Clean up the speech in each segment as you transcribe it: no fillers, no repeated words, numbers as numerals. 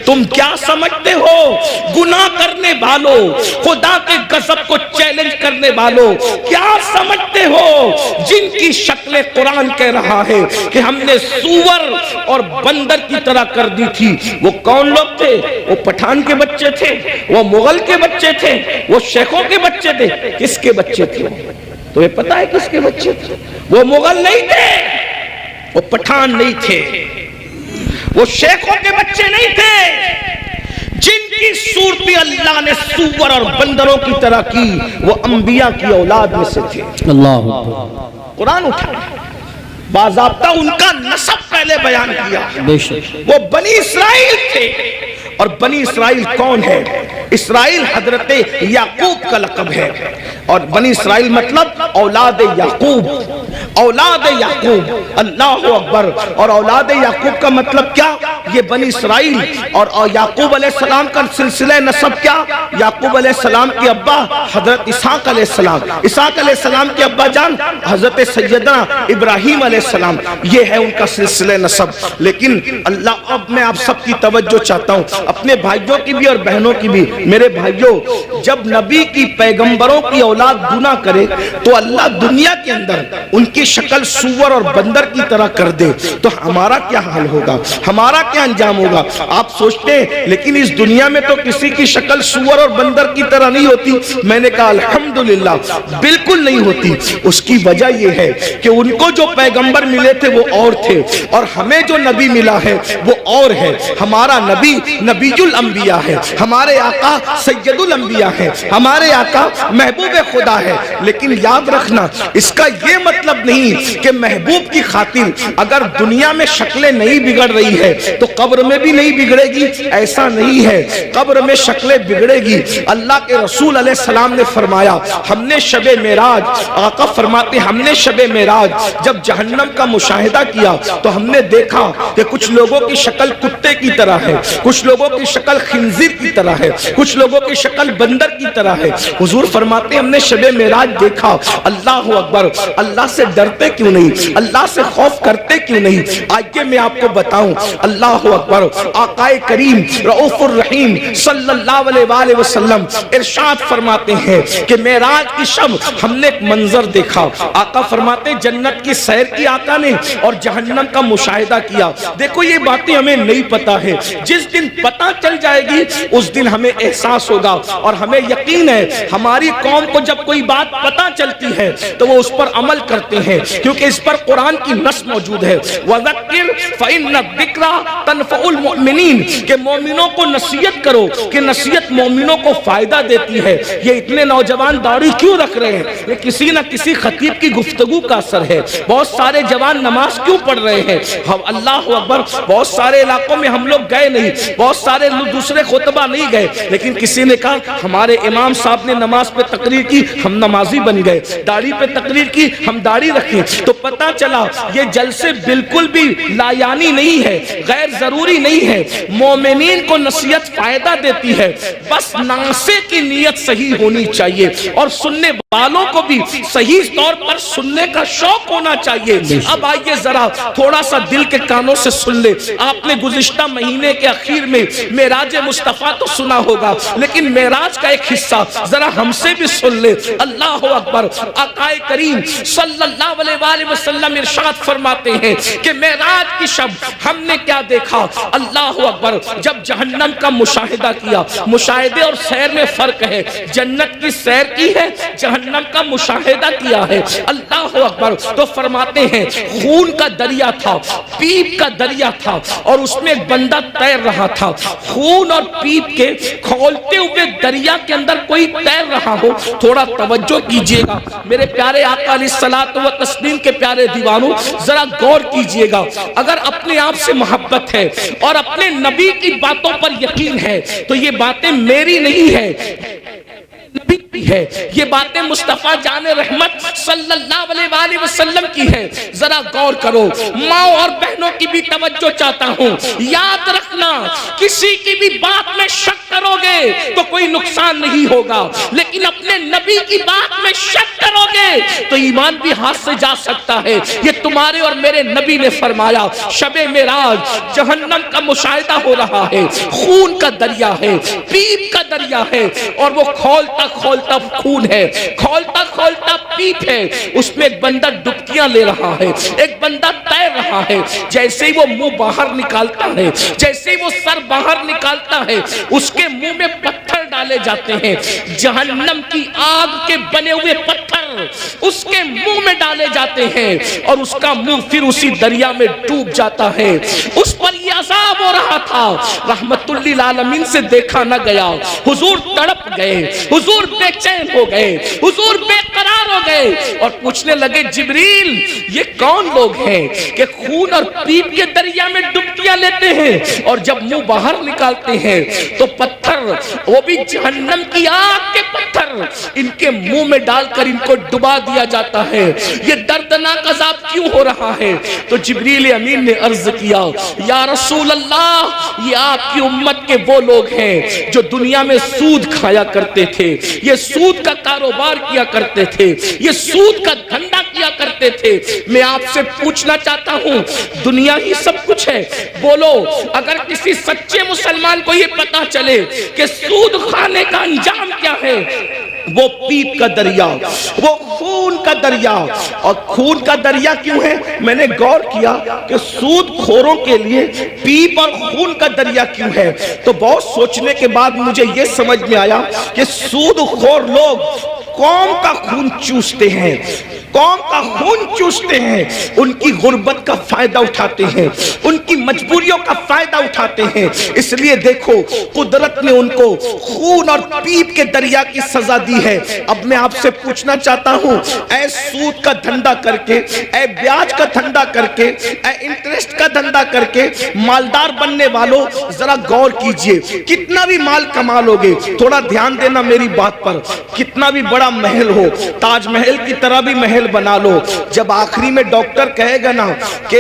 تم کیا سمجھتے ہو گناہ کرنے والوں، خدا کے غضب کو چیلنج کرنے والوں، کیا سمجھتے ہو جن کی شکل قرآن کہہ رہا ہے کہ ہم نے سور اور بندر کی طرح کر دی تھی؟ وہ کون لوگ تھے؟ وہ پٹھان کے بچے تھے، وہ مغل کے بچے تھے، وہ شیخوں کے بچے تھے؟ کس کے بچے تھے؟ تمہیں پتا ہے کس کے بچے تھے؟ وہ مغل نہیں تھے، وہ پٹھان نہیں تھے، وہ شیخوں کے بچے نہیں تھے۔ جن کی صورتی اللہ نے سور اور بندروں کی طرح کی وہ انبیاء کی اولاد میں سے تھے۔ اللہ قرآن اٹھا باضابطہ ان کا نسب پہلے بیان کیا۔ بے شک وہ بنی اسرائیل تھے، اور بنی اسرائیل کون ہے؟ اسرائیل حضرت یعقوب کا لقب ہے، اور بنی اسرائیل مطلب اولاد یعقوب، اولاد یعقوب، اللہ اکبر۔ اور اولاد یعقوب کا مطلب کیا؟ یہ بنی اسرائیل اور یعقوب علیہ السلام کا سلسلہ نسب کیا؟ یعقوب علیہ السلام کے ابا حضرت اسحاق علیہ السلام، اسحاق علیہ السلام کے ابا جان حضرت سیدنا ابراہیم علیہ السلام، یہ ہے ان کا سلسلہ نسب۔ لیکن اللہ، اب میں آپ سب کی توجہ چاہتا ہوں، اپنے بھائیوں کی بھی اور بہنوں کی بھی۔ میرے بھائیوں، جب نبی کی پیغمبروں کی اولاد گناہ کرے تو اللہ دنیا کے اندر ان کی شکل سور اور بندر کی طرح کر دے تو ہمارا کیا حال ہوگا، ہمارا کیا انجام ہوگا؟ آپ سوچتے ہیں لیکن اس دنیا میں تو کسی کی شکل سور اور بندر کی طرح نہیں ہوتی۔ میں نے کہا الحمدللہ بالکل نہیں ہوتی۔ اس کی وجہ یہ ہے کہ ان کو جو پیغمبر ملے تھے وہ اور تھے، اور ہمیں جو نبی ملا ہے وہ اور ہے۔ ہمارا نبی نبی الانبیاء ہے، ہمارے آقا سید الانبیاء ہے، ہمارے آقا محبوب خدا ہے۔ لیکن یاد رکھنا، اس کا یہ مطلب نہیں کہ محبوب کی خاطر اگر دنیا میں شکلیں نہیں بگڑ رہی ہے تو قبر میں بھی نہیں بگڑے گی، ایسا نہیں ہے۔ قبر میں شکلیں بگڑے گی۔ اللہ کے رسول علیہ السلام نے فرمایا، ہم نے شب معراج، آقا فرماتے ہم نے شب معراج جب جہنم کا مشاہدہ کیا تو ہم نے دیکھا کہ کچھ لوگوں کی شکل کتے کی طرح ہے، کچھ لوگوں کی شکل خنزیر کی طرح ہے، کچھ لوگوں کی شکل بندر کی طرح ہے۔ حضور فرماتے ہم نے شب معراج دیکھا۔ اللہ اکبر، اللہ سے ڈرتے کیوں نہیں؟ اللہ سے خوف کرتے کیوں نہیں؟ آئیے میں آپ کو بتاؤں۔ اللہ اکبر، آقا کریم رؤوف الرحیم صلی اللہ علیہ وآلہ وسلم ارشاد فرماتے ہیں کہ معراج کی شب ہم نے ایک منظر دیکھا۔ آقا فرماتے جنت کی سیر کی آقا نے اور جہنم کا مشاہدہ کیا۔ دیکھو یہ باتیں ہمیں نہیں پتا ہے، جس دن پتا چل جائے گی اس دن ہمیں احساس ہوگا، اور ہمیں یقین ہے ہماری قوم کو جب کوئی بات پتا چلتی ہے تو وہ اس پر عمل کرتے ہیں، کیونکہ اس پر قرآن کی نص موجود ہے، وَذَكِّرْ فَإِنَّ الذِّكْرَ تَنفَعُ الْمُؤْمِنِينَ، کہ مومنوں کو نصیحت کرو کہ نصیحت مومنوں کو فائدہ دیتی ہے۔ یہ اتنے نوجوان داڑھی کیوں رکھ رہے ہیں؟ یہ کسی نہ کسی خطیب کی گفتگو کا اثر ہے۔ بہت سارے جوان نماز کیوں پڑھ رہے ہیں؟ اللہ اکبر، بہت سارے علاقوں میں ہم لوگ گئے نہیں، بہت سارے دوسرے خطبہ نہیں گئے، لیکن کسی نے کہا ہمارے امام صاحب نے نماز پہ تقریر کی، ہم نمازی بن گئے، داڑھی پہ تقریر کی، ہم داڑھی رکھیں۔ تو پتہ چلا یہ جلسے بالکل بھی لایانی نہیں ہے، غیر ضروری نہیں ہے۔ مومنین کو نصیحت فائدہ دیتی ہے، بس ناصح کی نیت صحیح ہونی چاہیے، اور سننے والوں کو بھی صحیح طور پر سننے کا شوق ہونا چاہیے۔ اب آئیے ذرا تھوڑا سا دل کے کانوں سے سن لے۔ آپ نے گزشتہ مہینے کے اخیر میں معراج مصطفیٰ تو سنا ہوگا، لیکن معراج کا ایک حصہ ذرا ہم سے بھی سن لے۔ اللہ اکبر، آقا کریم صلی اللہ علیہ وآلہ وسلم ارشاد فرماتے ہیں کہ معراج کی شب ہم نے کیا دیکھا؟ اللہ اکبر، جب جہنم کا مشاہدہ کیا۔ مشاہدے اور سیر میں فرق ہے، جنت کی سیر کی ہے، جہنم کا مشاہدہ کیا ہے۔ اللہ اکبر، تو فرماتے ہیں خون کا دریا تھا، پیپ کا دریا تھا، اور اس میں ایک بندہ تیر رہا تھا۔ خون اور پیپ کے کھولتے ہوئے دریا کے اندر کوئی تیر رہا ہو، تھوڑا توجہ کیجئے گا میرے پیارے آقا علیہ الصلوۃ والتسلیم کے پیارے دیوانوں، ذرا غور کیجئے گا۔ اگر اپنے آپ سے محبت ہے اور اپنے نبی کی باتوں پر یقین ہے تو یہ باتیں میری نہیں ہے، نبی بکتی ہے۔ یہ باتیں مصطفیٰ جان رحمت صلی اللہ علیہ وآلہ وسلم کی ہے۔ ذرا غور کرو، ماں اور بہنوں کی بھی توجہ چاہتا ہوں، یاد رکھنا کسی کی بھی بات میں شک کرو گے تو کوئی نقصان نہیں ہوگا، لیکن اپنے نبی کی بات میں شک کرو گے تو ایمان بھی ہاتھ سے جا سکتا ہے۔ یہ تمہارے اور میرے نبی نے فرمایا، شب معراج جہنم کا مشاہدہ ہو رہا ہے، خون کا دریا ہے، پیپ کا دریا ہے، اور وہ کھولتا کھولتا خون ہے، کھولتا کھولتا پیپ ہے، اس میں ایک بندہ ڈبکیاں لے رہا ہے، ایک بندہ تیر رہا ہے۔ جیسے ہی وہ منہ باہر نکالتا ہے، جیسے ہی وہ سر باہر نکالتا ہے، اس کے منہ میں پتھر ڈالے جاتے ہیں، جہنم کی آگ کے بنے ہوئے پتھر اس کے منہ میں ڈالے جاتے ہیں، اور اس کا منہ پھر اسی دریا میں ڈوب جاتا ہے۔ اس پر یہ عذاب ہو رہا تھا، رحمت للعالمین سے دیکھا نہ گیا، حضور تڑپ گئے، حضور بے چین ہو گئے، حضور بے قرار ہو گئے، اور پوچھنے لگے جبریل یہ کون لوگ ہیں کہ خون اور پیپ کے دریا میں ڈبکیاں لیتے ہیں، اور جب منہ باہر نکالتے ہیں تو پتھر، وہ بھی جہنم کی آگ کے پتھر، ان کے منہ میں ڈال کر ان کو ڈبا دیا جاتا ہے۔ یہ دردناک عذاب کیوں ہو رہا ہے؟ تو جبریل امین نے عرض کیا، یا رسول اللہ یہ آپ کی امت کے وہ لوگ ہیں جو دنیا میں سود کھایا کرتے تھے، یہ سود کا کاروبار کیا کرتے تھے، یہ سود کا دھندا کیا کرتے تھے۔ میں آپ سے پوچھنا چاہتا ہوں، دنیا ہی سب کچھ ہے؟ بولو، اگر کسی سچے مسلمان کو یہ پتا چلے کہ سود کھانے کا انجام کیا ہے، وہ پیپ کا دریا، وہ خون کا دریا، اور خون کا دریا کیوں ہے؟ میں نے غور کیا کہ سود خوروں کے لیے پیپ اور خون کا دریا کیوں ہے، تو بہت سوچنے کے بعد مجھے یہ سمجھ میں آیا کہ سود خور لوگ قوم کا خون چوستے ہیں، قوم کا خون چوستے ہیں، ان کی غربت کا فائدہ اٹھاتے ہیں، ان کی مجبوریوں کا فائدہ اٹھاتے ہیں۔ اس لیے دیکھو قدرت نے ان کو خون اور پیپ کے دریا کی سزا دی ہے۔ اب میں آپ سے پوچھنا چاہتا ہوں، اے سود کا دھندا کر کے، اے بیاج کا دھندا کر کے، اے انٹرسٹ کا دھندا کر کے مالدار بننے والوں، ذرا غور کیجئے، کتنا بھی مال کما لوگے، تھوڑا دھیان دینا میری بات پر، کتنا بھی بڑا محل ہو، تاج محل کی طرح بھی محل بنا لو، جب آخری میں ڈاکٹر کہے گا نا کہ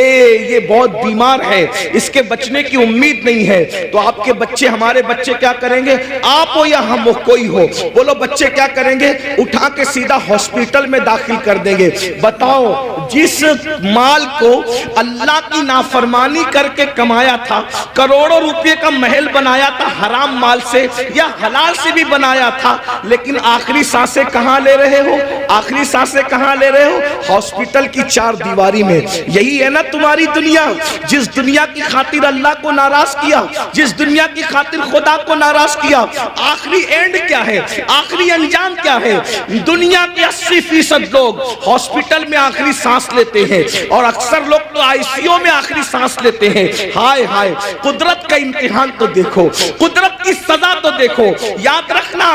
یہ بہت بیمار ہے، اس کے بچنے کی امید نہیں ہے، تو آپ کے بچے، ہمارے بچے کیا کریں گے؟ آپ ہو یا ہم ہو، کوئی ہو، بولو بچے کیا کریں گے؟ اٹھا کے سیدھا ہاسپٹل میں داخل کر دیں گے۔ بتاؤ، جس مال کو اللہ کی نافرمانی کر کے کمایا تھا، کروڑوں روپے کا محل بنایا تھا حرام مال سے یا حلال سے بھی بنایا تھا، لیکن آخری سانسیں کہاں لے رہے ہو؟ آخری سانسیں کہاں لے رہے ہو؟ ہاسپٹل کی چار دیواری میں۔ یہی ہے نا تمہاری دنیا، جس دنیا کی خاطر اللہ کو ناراض کیا، جس دنیا کی خاطر خدا کو ناراض کیا، آخری اینڈ کیا ہے؟ آخری انجام کیا ہے؟ دنیا کے 80% لوگ ہاسپٹل میں آخری سانس لیتے ہیں، اور اکثر لوگ تو آئی سی یو میں آخری سانس لیتے ہیں۔ ہائے ہائے، قدرت کا امتحان تو دیکھو، قدرت کی سزا تو دیکھو۔ یاد رکھنا،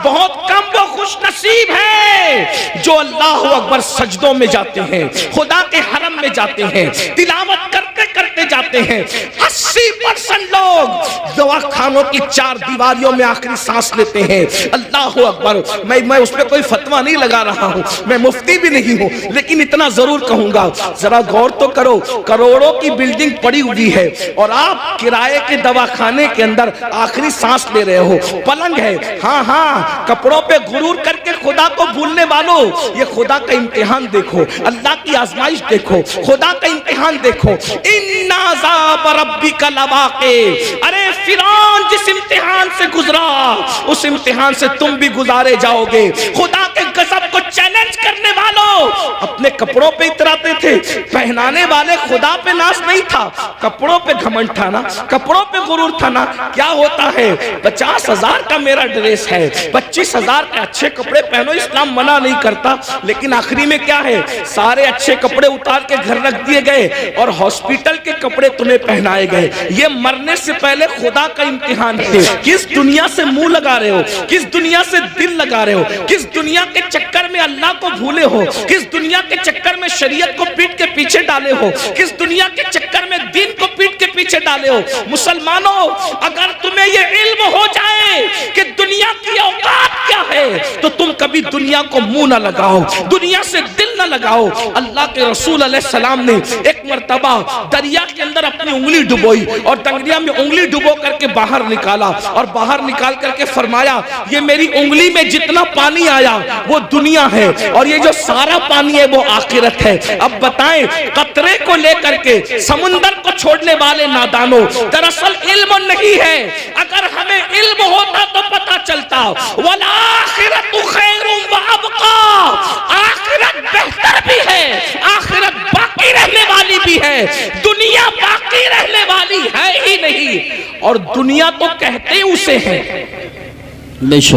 بہت کم وہ خوش نصیب ہے جو اللہ اکبر سجدوں میں جاتے ہیں، خدا کے حرم میں جاتے ہیں، تلاوت کرتے کرتے جاتے ہیں۔ 80% لوگ دوا خانوں کی چار دیواریوں میں آخری سانس لیتے ہیں۔ اللہ اکبر، میں اس پہ کوئی فتویٰ نہیں لگا رہا ہوں، میں مفتی بھی نہیں ہوں، لیکن اتنا ضرور کہوں گا، ذرا غور تو کرو، کروڑوں کی بلڈنگ پڑی ہوئی ہے اور آپ کرائے کے دواخانے کے اندر آخری سانس لے رہے ہو۔ پلنگ ہے، ہاں ہاں، کپڑوں پہ غرور کر کے خدا کو بھولنے والوں، یہ خدا کا امتحان دیکھو، اللہ کی آزمائش دیکھو، خدا کا امتحان دیکھو۔ ان عذاب ربک لواقع، ارے فرعون جس امتحان سے گزرا، اس امتحان سے تم بھی گزارے جاؤ گے۔ خدا کے غضب کو چیلنج کرنے والوں اپنے کپڑوں پہ اتراتے تھے، پہنانے والے خدا پہ ناز نہیں تھا، کپڑوں پہ گھمنڈ تھا نا، کپڑوں پہ غرور تھا نا۔ کیا ہوتا ہے؟ 50,000 کا میرا ڈریس ہے، 25,000 کے اچھے کپڑے پہنو، اسلام منع نہیں کرتا، لیکن آخری میں کیا ہے؟ سارے اچھے کپڑے اتار کے گھر رکھ دیے گئے اور ہاسپٹل کے کپڑے تمہیں پہنائے گئے۔ یہ مرنے سے پہلے خدا کا امتحان ہے۔ کس دنیا سے منہ لگا رہے ہو؟ کس دنیا سے دل لگا رہے ہو؟ کس دنیا کے چکر میں اللہ کو بھولے ہو؟ کس دنیا کے چکر میں شریعت کو پیٹ کے پیچھے ڈالے ہو؟ کس دنیا کے چکر میں دین کو پیٹ کے پیچھے ڈالے ہو؟ مسلمانوں، اگر تمہیں یہ علم ہو جائے کہ دنیا کی اوقات کیا ہے تو تم کبھی دنیا کو منہ نہ لگاؤ، دنیا سے دل نہ لگاؤ۔ اللہ کے رسول علیہ السلام نے ایک مرتبہ دریا کے اندر اپنی انگلی ڈبوئی اور دریا میں انگلی ڈبو کر کے باہر نکالا، اور باہر نکال کر کے فرمایا یہ میری انگلی میں جتنا پانی آیا وہ دنیا ہے، اور یہ جو سارا پانی ہے وہ آخرت ہے۔ اب بتائیں، قطرے کو لے کر کے سمندر کو چھوڑنے والے نادانوں، دراصل علم نہیں ہے۔ اگر ہمیں علم ہوتا تو پتا چلتا، وَالْآخِرَةُ خَيْرٌ وَأَبْقَىٰ، آخرت بہتر بھی ہے، آخرت باقی رہنے والی بھی ہے، دنیا باقی رہنے والی ہے ہی نہیں۔ اور دنیا تو کہتے اسے ہیں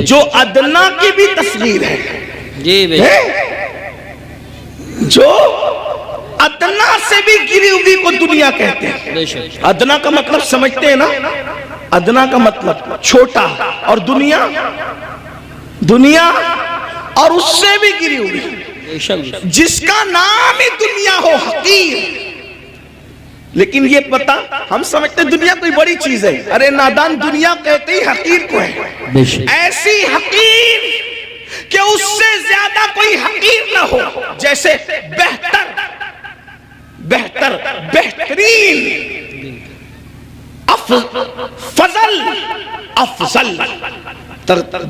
جو ادنا کی بھی تصویر ہے، جو ادنا سے بھی گری ہوئی کو دنیا کہتے ہیں۔ ادنا کا مطلب سمجھتے ہیں نا؟ ادنا کا مطلب چھوٹا، اور دنیا اور اس سے بھی گری ہوئی، جس کا نام ہی دنیا ہو، حقیر۔ لیکن یہ پتا ہم سمجھتے دنیا کوئی بڑی چیز ہے، ارے نادان، دنیا کہتے ہی حقیر کو ہے، ایسی حقیر کہ اس سے زیادہ کوئی حقیر نہ ہو، جیسے بہترین، افضل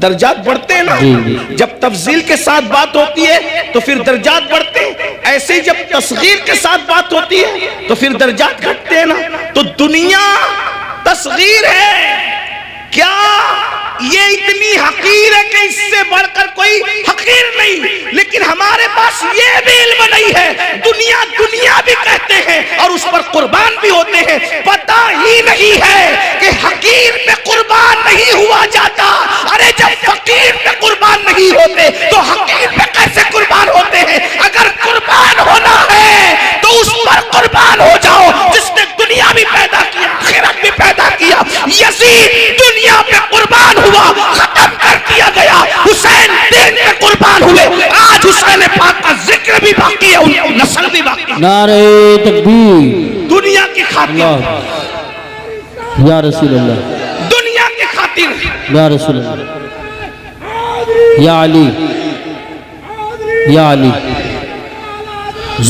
درجات بڑھتے ہیں نا، جب تفضیل کے ساتھ بات ہوتی ہے تو پھر درجات بڑھتے ہیں، ایسے ہی جب تصغیر کے ساتھ بات ہوتی ہے تو پھر درجات گھٹتے ہیں نا۔ تو دنیا تصغیر ہے، کیا یہ اتنی حقیر ہے کہ اس سے بڑھ کر کوئی حقیر نہیں؟ لیکن ہمارے پاس یہ بھی علم نہیں ہے، دنیا بھی کہتے ہیں اور اس پر قربان بھی ہوتے ہیں، پتہ ہی نہیں ہے کہ حقیر پہ قربان نہیں ہوا جاتا۔ ارے جب فقیر پہ قربان نہیں ہوتے تو حقیر پہ کیسے قربان ہوتے ہیں؟ اگر قربان ہونا ہے تو اس پر قربان ہو جاؤ جس نے دنیا بھی پیدا کیا، آخرت بھی پیدا کیا۔ یزید دنیا پہ قربان ہوا، ختم کر دیا گیا، حسین دین پہ قربان ہوئے، آج حسین پاک کا ذکر بھی باقی ہے، ان کی نسل بھی باقی ہے۔ نعرہ تکبیر، دنیا کی خاطر، یا رسول اللہ، دنیا کی خاطر، یا رسول اللہ، یا علی، یا علی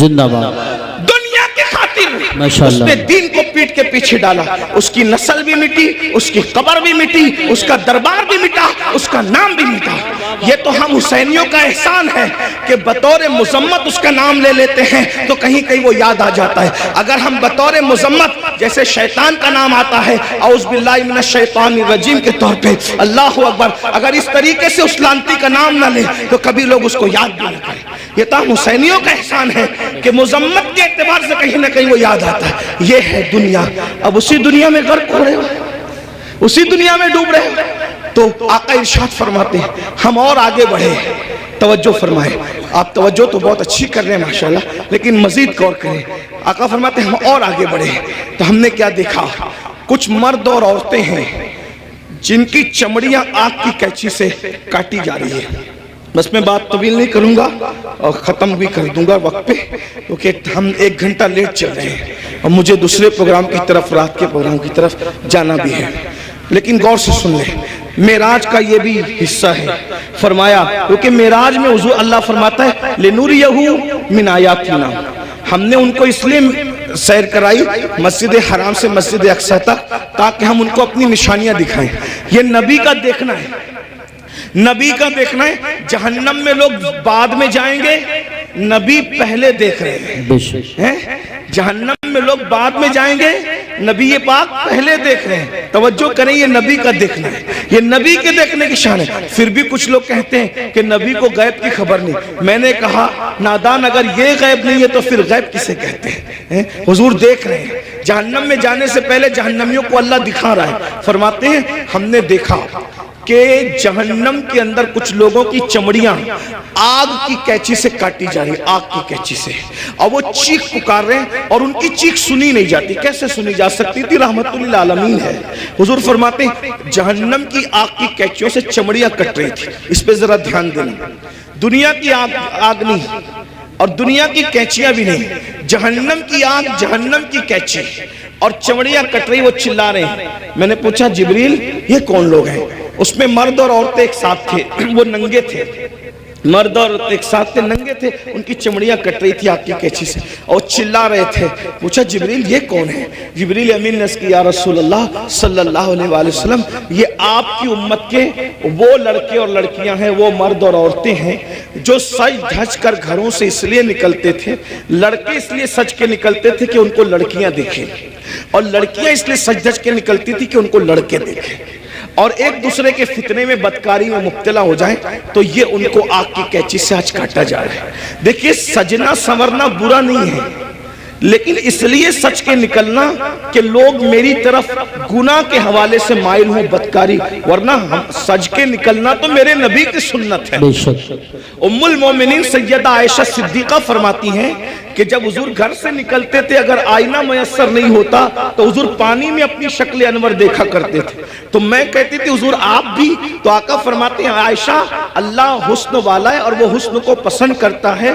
زندہ باد، دنیا کی خاطر ماشاءاللہ، اس نے دین کو پیٹ کے پیچھے ڈالا، اس کی نسل بھی مٹی، اس کی قبر بھی مٹی، اس کا دربار بھی مٹا، اس کا نام بھی مٹا۔ یہ تو ہم حسینیوں کا احسان ہے کہ بطور مذمت اس کا نام لے لیتے ہیں تو کہیں کہیں وہ یاد آ جاتا ہے۔ اگر ہم بطور مذمت جیسے شیطان کا نام آتا ہے اعوذ باللہ من الشیطان الرجیم کے طور پہ، اللہ اکبر، اگر اس طریقے سے اس لانتی کا نام نہ لے تو کبھی لوگ اس کو یاد بھی نہ کریں۔ یہ تو ہم حسینیوں کا احسان ہے کہ مذمت کے اعتبار سے کہیں نہ کہیں وہ یاد آتا ہے۔ یہ ہے دنیا، اب اسی دنیا میں غرق ہو رہے ہو، اسی دنیا میں ڈوب رہے ہو۔ تو آقا ارشاد فرماتے ہیں ہم اور آگے بڑھے، توجہ فرمائے، آپ توجہ تو بہت اچھی کر رہے ہیں ماشاءاللہ، لیکن مزید غور کریں۔ آقا فرماتے ہیں ہم اور آگے بڑھے تو ہم نے کیا دیکھا؟ کچھ مرد اور عورتیں ہیں جن کی چمڑیاں آگ کی کینچی سے کاٹی جا رہی ہے۔ بس میں بات طویل نہیں کروں گا اور ختم بھی کر دوں گا وقت پہ، کیونکہ ہم 1 گھنٹہ لیٹ چل رہے ہیں اور مجھے دوسرے پروگرام کی طرف، رات کے پروگرام کی طرف جانا بھی ہے۔ لیکن غور سے سن لیں، معراج کا یہ بھی حصہ ہے۔ فرمایا کیونکہ معراج میں حضور اللہ فرماتا ہے لِنُرِيَهُ مِنْ آیَاتِنَا، ہم نے ان کو اس لیے سیر کرائی مسجد حرام سے مسجد اقصی تک تاکہ ہم ان کو اپنی نشانیاں دکھائیں۔ یہ نبی کا دیکھنا ہے، نبی کا دیکھنا ہے۔ جہنم میں لوگ بعد میں جائیں گے، نبی پہلے دیکھ رہے ہیں۔ جہنم میں لوگ بعد میں جائیں گے، نبی پاک پہلے دیکھ رہے ہیں۔ توجہ کریں، یہ نبی کا دیکھنا ہے، یہ نبی کے دیکھنے کی شان ہے۔ پھر بھی کچھ لوگ کہتے ہیں کہ نبی کو غیب کی خبر نہیں۔ میں نے کہا نادان، اگر یہ غیب نہیں ہے تو پھر غیب کسے کہتے ہیں؟ حضور دیکھ رہے ہیں، جہنم میں جانے سے پہلے جہنمیوں کو اللہ دکھا رہا ہے۔ فرماتے ہیں ہم نے دیکھا کہ جہنم کے اندر کچھ لوگوں کی چمڑیاں آگ کی کینچی سے کاٹی جا رہی، آگ کی کینچی سے، اور وہ چیخ پکار رہے ہیں اور ان کی چیخ سنی نہیں جاتی۔ کیسے سنی جا سکتی تھی؟ رحمت للعالمین ہے۔ حضور فرماتے ہیں جہنم کی آگ کی کینچیوں سے چمڑیاں کٹ رہی تھی۔ اس پہ ذرا دھیان دینا، دنیا کی آگ نہیں، اور دنیا کی کینچیاں بھی نہیں، جہنم کی آنکھ، جہنم کی کینچی اور چمڑیاں کٹ رہی، وہ چلا رہے ہیں۔ میں نے پوچھا جبریل یہ کون لوگ ہیں؟ اس میں مرد اور عورتیں ایک ساتھ تھے، وہ ننگے تھے، مرد اور ایک ساتھ تھے، ننگے تھے، ان کی چمڑیاں کٹ رہی تھی آگ کی کینچی سے اور چلا رہے تھے۔ پوچھا جبریل یہ کون ہے؟ جبریل امین نے کہا یا رسول اللہ صلی اللہ علیہ وآلہ وسلم، یہ آپ کی امت کے وہ لڑکے اور لڑکیاں ہیں، وہ مرد اور عورتیں ہیں جو سج دھج کر گھروں سے اس لیے نکلتے تھے، لڑکے اس لیے سج کے نکلتے تھے کہ ان کو لڑکیاں دیکھیں، اور لڑکیاں اس لیے سج دھج کے نکلتی تھی کہ ان کو لڑکے دیکھیں، اور ایک دوسرے کے فتنے میں بدکاری میں مبتلا ہو جائیں تو یہ ان کو آگ کی کینچی سے آج کاٹا جائے۔ دیکھیے سجنا سنورنا برا نہیں ہے، لیکن اس لیے سچ کے نکلنا کہ لوگ میری طرف گناہ کے حوالے سے مائل ہوں، بدکاری، ورنہ سج کے نکلنا تو میرے نبی کی سنت ہے۔ بے شک ام المومنین سیدہ عائشہ صدیقہ فرماتی ہیں کہ جب حضور گھر سے نکلتے تھے اگر آئینہ میسر نہیں ہوتا تو حضور پانی میں اپنی شکل انور دیکھا کرتے تھے، تو میں کہتی تھی حضور آپ بھی؟ تو آقا فرماتے ہیں عائشہ اللہ حسن والا ہے اور وہ حسن کو پسند کرتا ہے،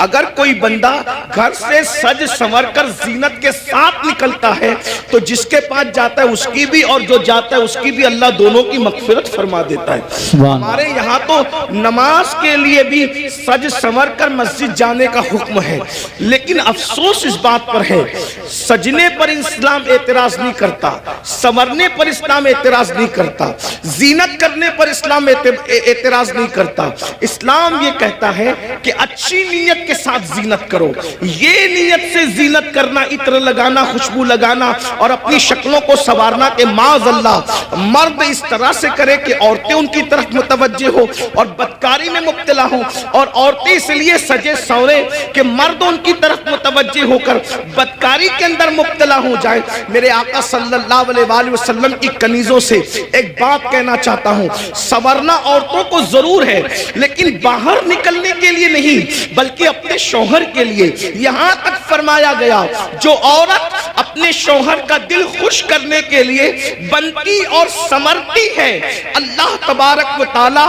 اگر کوئی بندہ گھر سے سج سنور کر زینت کے ساتھ نکلتا ہے تو جس کے پاس جاتا ہے اس کی بھی اور جو جاتا ہے اس کی بھی اللہ دونوں کی مغفرت فرما دیتا ہے۔ ہمارے یہاں تو نماز کے لیے بھی سج سنور کر مسجد جانے کا حکم ہے، لیکن افسوس اس بات پر ہے سجنے پر اسلام اعتراض نہیں کرتا، سنورنے پر اسلام اعتراض نہیں کرتا، زینت کرنے پر اسلام اعتراض نہیں کرتا۔ اسلام یہ کہتا ہے کہ اچھی نیت کے ساتھ زینت کرو، یہ نیت سے زینت کرنا، عطر لگانا، خوشبو لگانا اور اپنی شکلوں کو سنوارنا کہ معاذ اللہ مرد اس طرح سے کرے کہ عورتیں ان کی طرف متوجہ ہو اور بدکاری میں مبتلا ہوں، اور عورتیں اس لیے سجے سورے کہ مرد ان کی طرف متوجہ ہو کر بدکاری کے اندر مبتلا ہو جائے۔ میرے آقا صلی اللہ علیہ وآلہ وسلم کی کنیزوں سے ایک بات کہنا چاہتا ہوں، سنورنا عورتوں کو ضرور ہے لیکن باہر نکلنے کے لیے نہیں بلکہ اپنے شوہر کے لیے۔ یہاں تک فرمایا گیا جو عورت اپنے شوہر کا دل خوش کرنے کے لیے بنتی اور سمرتی ہے، اللہ تبارک و تعالی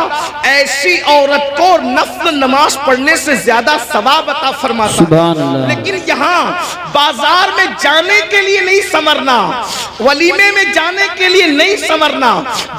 ایسی عورت کو نفل نماز پڑھنے سے زیادہ ثواب عطا فرماتا ہے۔ لیکن یہاں بازار میں جانے کے لیے نہیں سمرنا، ولیمے میں جانے کے لیے نہیں سمرنا،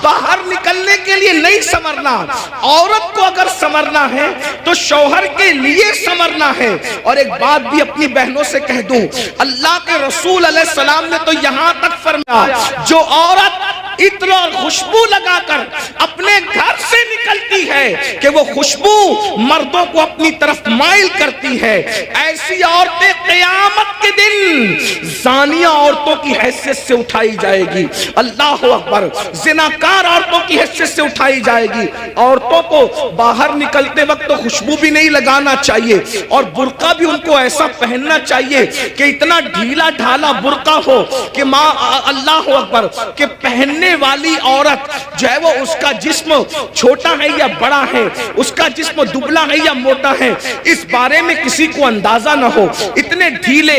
باہر نکلنے کے لیے نہیں سمرنا۔ عورت کو اگر سمرنا ہے تو شوہر کے لیے سمرنا ہے۔ اور ایک بات بھی اپنی بہنوں سے کہہ دوں، اللہ کے رسول علیہ السلام نے تو یہاں تک فرمایا جو عورت عطر اور خوشبو لگا کر اپنے گھر سے نکلتی ہے کہ وہ خوشبو مردوں کو اپنی طرف مائل کرتی ہے، ایسی عورتیں قیامت کے دن زانیہ عورتوں کی حیثیت سے اٹھائی جائے گی۔ اللہ اکبر، زناکار عورتوں کی حیثیت سے اٹھائی جائے گی۔ عورتوں کو باہر نکلتے وقت تو خوشبو بھی نہیں لگانا چاہیے اور برقع بھی ان کو ایسا پہننا چاہیے کہ اتنا ڈھیلا ڈھالا برقع ہو کہ ماں اللہ اکبر کہ پہننے والی عورت جو ہے وہ اس کا جسم چھوٹا ہے یا بڑا ہے، اس کا جسم دبلا ہے یا موٹا ہے، اس بارے میں کسی کو اندازہ نہ ہو۔ اتنے ڈھیلے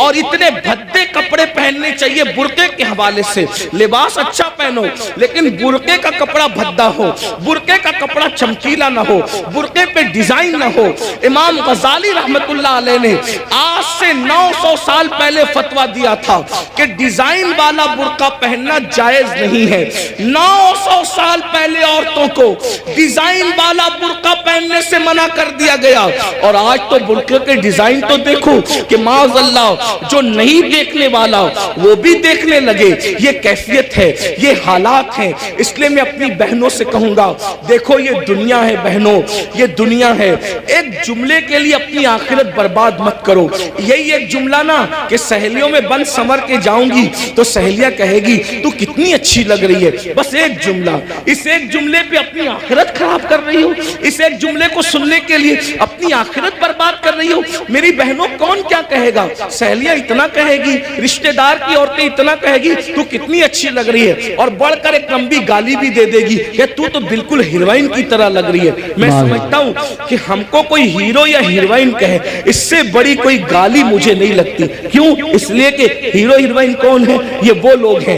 اور اتنے بھدے کپڑے پہننے چاہیے برقعے کے حوالے سے۔ لباس اچھا پہنو لیکن برقعے کا کپڑا بھدا ہو، برقعے کا کپڑا چمکیلا نہ ہو، برقعے پہ ڈیزائن نہ ہو۔ امام غزالی رحمت اللہ علیہ نے آج سے 900 سال پہلے فتویٰ دیا تھا کہ ڈیزائن والا برقع پہننا جائز نہیں ہے۔ 900 سال پہلے عورتوں کو ڈیزائن والا برقع پہننے سے منع کر دیا گیا، اور آج تو برقعے کے ڈیزائن تو دیکھو کہ معاذ اللہ جو نہیں دیکھنے والا وہ بھی دیکھنے لگے۔ یہ کیفیت ہے، یہ حالات ہیں۔ اس لیے میں اپنی بہنوں سے کہوں گا دیکھو یہ دنیا ہے بہنوں، یہ دنیا ہے، ایک جملے کے لیے اپنی آخرت برباد مت کرو۔ یہی ایک جملہ نا کہ سہیلیوں میں بند سمر کے جاؤں گی تو سہیلیاں کہے گی تو کتنی اچھی لگ رہی ہے، بس ایک جملہ، اس ایک جملے پہ اپنی آخرت خراب کر رہی ہو، اس ایک جملے کو سننے کے لیے اپنی آخرت برباد کر رہی ہو۔ میری بہنوں کون کیا کہے گا؟ سہیلیاں اتنا کہے گی، رشتہ دار کی عورتیں اتنا کہے گی تو کتنی اچھی لگ رہی ہے، اور بڑھ کر ایک لمبی گالی بھی دے دے گی کہ تو بالکل ہیروئن کی طرح لگ رہی ہے۔ میں سمجھتا ہوں کہ ہم کو کوئی ہیرو یا ہیروئن کہے اس سے بڑی کوئی گالی مجھے نہیں لگتی۔ کیوں؟ اس لیے کہ ہیرو ہیروئن کون ہے؟ یہ وہ لوگ ہیں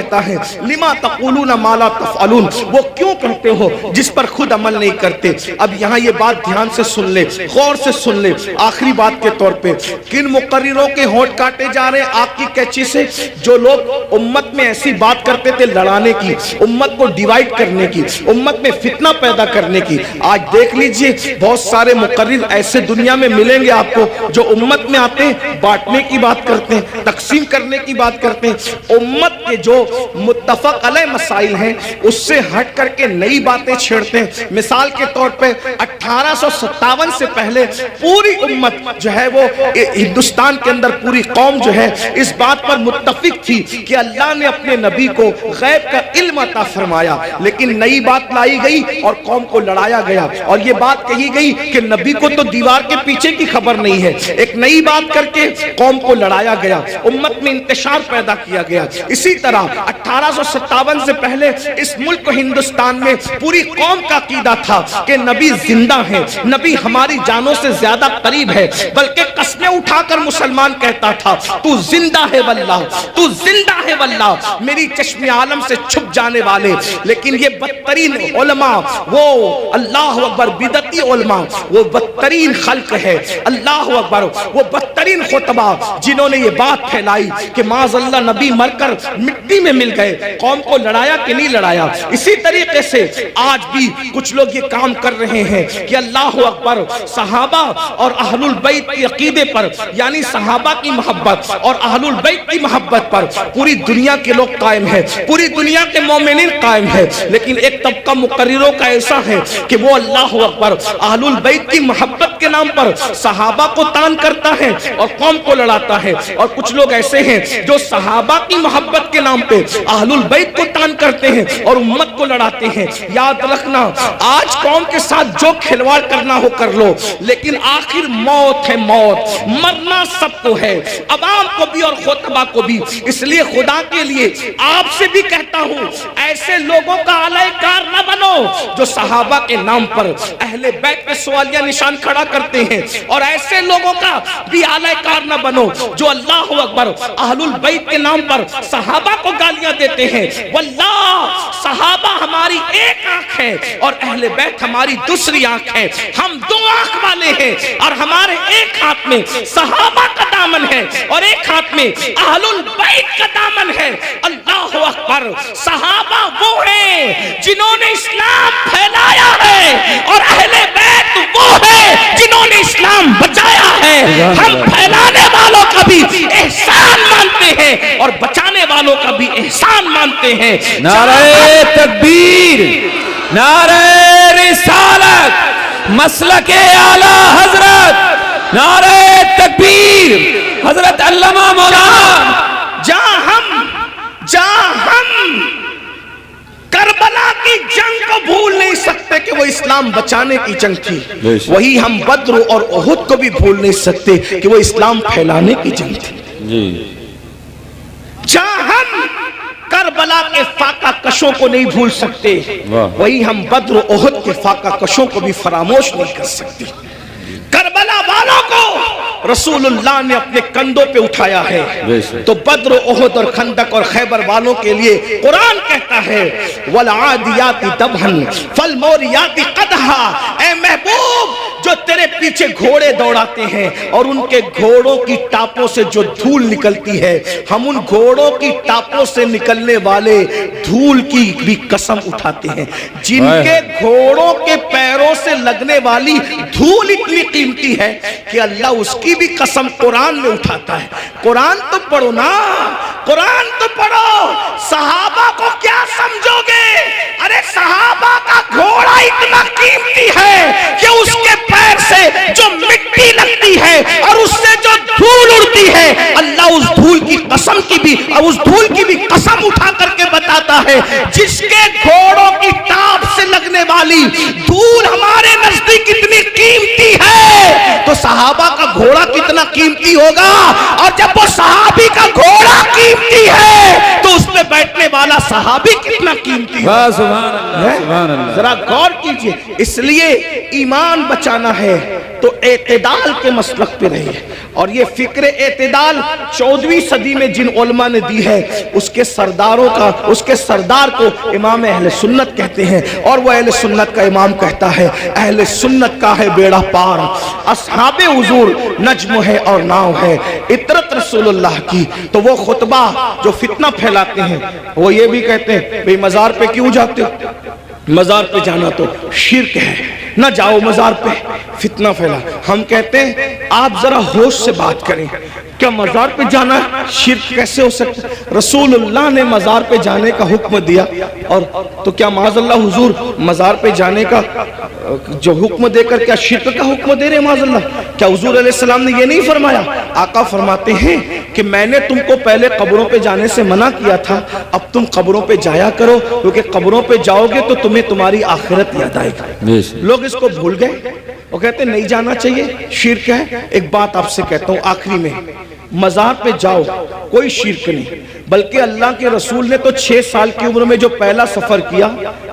کہتا ہے لما تقولون ما لا تفعلون، وہ کیوں کہتے ہو جس پر خود عمل نہیں کرتے۔ اب یہاں یہ بات دھیان سے سن لے، غور سے سن لے، آخری بات کے طور پہ کن مقرروں کے ہونٹ کاٹے جا رہے ہیں آگ کی کیچی سے؟ جو لوگ امت میں ایسی بات کرتے تھے لڑانے کی، امت کو ڈیوائیڈ کرنے کی، امت میں فتنہ پیدا کرنے کی، آج دیکھ لیجئے بہت سارے مقرر ایسے دنیا میں ملیں گے آپ کو جو امت میں آتے ہیں بانٹنے کی بات کرتے ہیں، تقسیم کرنے کی بات کرتے ہیں، امت کے جو متفق علیہ مسائل ہیں اس سے ہٹ کر کے نئی باتیں چھیڑتے ہیں۔ مثال کے طور پہ 1857 سے پہلے پوری امت جو ہے وہ ہندوستان کے اندر پوری قوم جو ہے اس بات پر متفق تھی کہ اللہ نے اپنے نبی کو غیب کا علم عطا فرمایا، لیکن نئی بات لائی گئی اور قوم کو لڑایا گیا، اور یہ بات کہی گئی کہ نبی کو تو دیوار کے پیچھے کی خبر نہیں ہے، ایک نئی بات کر کے قوم کو لڑایا گیا، امت میں انتشار پیدا کیا گیا۔ اسی طرح 1857 سے پہلے اس ملک ہندوستان میں پوری قوم کا عقیدہ تھا کہ نبی زندہ ہے، نبی ہماری جانوں سے زیادہ قریب ہے، بلکہ قسمیں اٹھا کر مسلمان کہتا تھا تو زندہ ہے واللہ، تو زندہ ہے واللہ، میری چشم عالم سے چھپ جانے والے۔ لیکن یہ بدترین علماء، وہ اللہ اکبر بدعتی علماء، وہ بدترین خلق ہے، اللہ اکبر، وہ بدترین خطبہ جنہوں نے یہ بات پھیلائی کہ معاذ اللہ نبی مر کر مٹی میں مل گئے، قوم کو لڑایا کہ نہیں لڑایا۔ اسی طریقے سے آج بھی کچھ لوگ یہ کام کر رہے ہیں کہ اللہ اکبر صحابہ اور اہل البیت کے عقیدے پر، یعنی صحابہ کی محبت اور اہل البیت کی محبت پر پوری دنیا کے لوگ قائم ہیں، پوری دنیا کے مومنین قائم ہیں، لیکن ایک طبقہ مقرروں کا ایسا ہے کہ وہ اللہ اکبر اہل البیت کی محبت کے نام پر صحابہ کو تان کرتا ہے اور قوم کو لڑاتا ہے، اور کچھ لوگ ایسے ہیں جو صحابہ کی محبت کے نام پہ اہل البیت کو تان کرتے ہیں اور امت کو لڑاتے ہیں۔ یاد رکھنا آج قوم کے ساتھ جو کھلواڑ کرنا ہو کر لو، لیکن آخر موت ہے، موت، مرنا سب کو ہے، عوام کو بھی اور خطبہ کو بھی۔ اس لیے خدا کے لیے آپ سے بھی کہتا ہوں ایسے لوگوں کا علیہ کار نہ بنو جو صحابہ کے نام پر اہل بیت پہ سوالیہ نشان کھڑا کرتے ہیں، اور ایسے لوگوں کا بھی علیہ کار نہ بنو جو اللہ اکبر اہل البیت کے نام پر صحابہ کو گالیاں دیتے ہیں۔ واللہ صحابہ ہماری ایک آنکھ ہے اور اہل بیت ہماری دوسری آنکھ ہے، ہم دو آنکھ والے ہیں، اور ہمارے ایک ہاتھ میں صحابہ کا دامن ہے اور ایک ہاتھ میں اہل البیت کا دامن ہے۔ اللہ اکبر، صحابہ وہ ہیں جنہوں نے اسلام پھیلایا ہے، اور اہل بیت وہ ہیں جنہوں نے اسلام بچایا ہے۔ ہم پھیلانے والوں کا بھی احسان مانتے ہیں اور بچانے والوں کا بھی احسان مانتے ہیں۔ نعرہ تکبیر، نعرہ رسالت، مسلک اعلی حضرت، نعرہ تکبیر، حضرت علامہ مولانا۔ جہاں ہم کربلا کی جنگ کو بھول نہیں سکتے کہ وہ اسلام بچانے کی جنگ تھی، وہی ہم بدر اور احد کو بھی بھول نہیں سکتے کہ وہ اسلام پھیلانے کی جنگ تھی۔ جہاں ہم کربلا کے فاقہ کشوں کو نہیں بھول سکتے، وہی ہم بدر و احد کے فاقہ کشوں کو بھی فراموش نہیں کر سکتے۔ کربلا والوں کو رسول اللہ نے اپنے کندھوں پہ اٹھایا ہے، تو بدر و احد اور خندق اور خیبر والوں کے لیے قرآن کہتا ہے وَالْعَادِيَاتِ دَبْحًا فَالْمُورِيَاتِ قَدْحًا۔ اے محبوب، جو تیرے پیچھے گھوڑے دوڑاتے ہیں اور ان کے گھوڑوں کی ٹاپوں سے جو دھول نکلتی ہے، ہم ان گھوڑوں کی ٹاپوں سے نکلنے والے دھول کی بھی قسم اٹھاتے ہیں۔ جن کے گھوڑوں کے پیروں سے لگنے والی دھول اتنی قیمتی ہے کہ اللہ اس کی بھی قسم قرآن میں اٹھاتا ہے۔ قرآن تو پڑھو نا، قرآن تو پڑھو۔ صحابہ کو کیا سمجھو گے؟ ارے صحابہ کا گھوڑا اتنا قیمتی ہے کہ اس کے پیر سے جو مٹی لگتی ہے اور اس سے جو دھول اڑتی ہے، اللہ اس دھول کی قسم کی بھی اور اس دھول کی بھی قسم اٹھا کر کے بتاتا ہے جس کے گھوڑوں کی ٹاپ سے لگنے والی دھول ہمارے نزدیک اتنی قیمتی ہے تو صحابہ کا گھوڑا کتنا قیمتی ہوگا۔ اور جب وہ صحابی کا گھوڑا قیمتی ہے تو اس پہ بیٹھنے والا صحابی کتنا قیمتی واہ سبحان اللہ سبحان اللہ. ذرا غور کیجئے. اس لیے ایمان بچانا ہے تو اعتدال کے مسلک پہ رہیے. اور یہ فکر اعتدال 14ویں صدی میں جن علماء نے دی ہے اس کے سردار کو امام اہل سنت کہتے ہیں. اور وہ اہل سنت کا امام کہتا ہے اہل سنت کا ہے بیڑا پار، اصحاب حضور نجم ہے اور ناؤ ہے، اطرت رسول اللہ کی. تو وہ خطبہ جو فتنہ پھیلاتے ہیں وہ یہ بھی کہتے ہیں بھئی مزار پہ کیوں جاتے ہو؟ مزار پہ جانا تو شرک ہے، نہ جاؤ مزار پہ، فتنہ پھیلا. ہم کہتے ہیں آپ ذرا ہوش سے بات کریں. کیا مزار پہ جانا شرک کیسے ہو سکتا؟ رسول اللہ نے مزار پہ جانے کا حکم دیا. اور تو کیا معاذ اللہ حضور مزار پہ جانے کا جو حکم دے کر کیا شرک کا حکم دے رہے معاذ اللہ؟ کیا حضور علیہ السلام نے یہ نہیں فرمایا؟ آقا فرماتے ہیں کہ میں نے تم کو پہلے قبروں پہ جانے سے منع کیا تھا، اب تم قبروں پہ جایا کرو کیونکہ قبروں پہ جاؤ گے تو تمہیں تمہاری آخرت یاد آئے گی. لوگ اس کو بھول گئے، وہ کہتے ہیں نہیں جانا چاہیے شرک ہے. ایک بات آپ سے کہتا ہوں آخری میں، مزار پہ جاؤ کوئی شرک نہیں، بلکہ اللہ کے رسول نے تو 6 سال کی عمر میں جو پہلا سفر کیا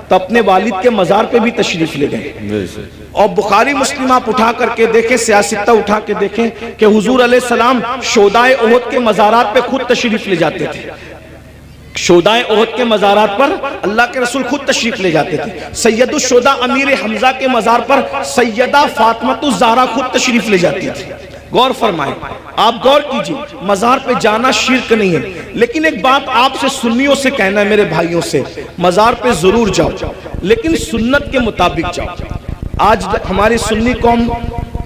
تو اپنے والد کے مزار پہ بھی تشریف لے گئے. اور بخاری مسلم آپ اٹھا کر کے دیکھیں، سیاستہ اٹھا کے دیکھیں کہ حضور علیہ السلام شہدائے احد کے مزارات پہ خود تشریف لے جاتے تھے. شہدائے احد کے مزارات پر اللہ کے رسول خود تشریف لے جاتے تھے. سید الشہداء امیر حمزہ کے مزار پر سیدہ فاطمہ الزہرا خود تشریف لے جاتی تھی. غور فرمائیں، آپ غور کیجئے، مزار پہ جانا شرک نہیں ہے. لیکن ایک بات آپ سے سنیوں سے کہنا ہے، میرے بھائیوں سے، مزار پہ ضرور جاؤ لیکن سنت کے مطابق جاؤ. آج ہماری سنی قوم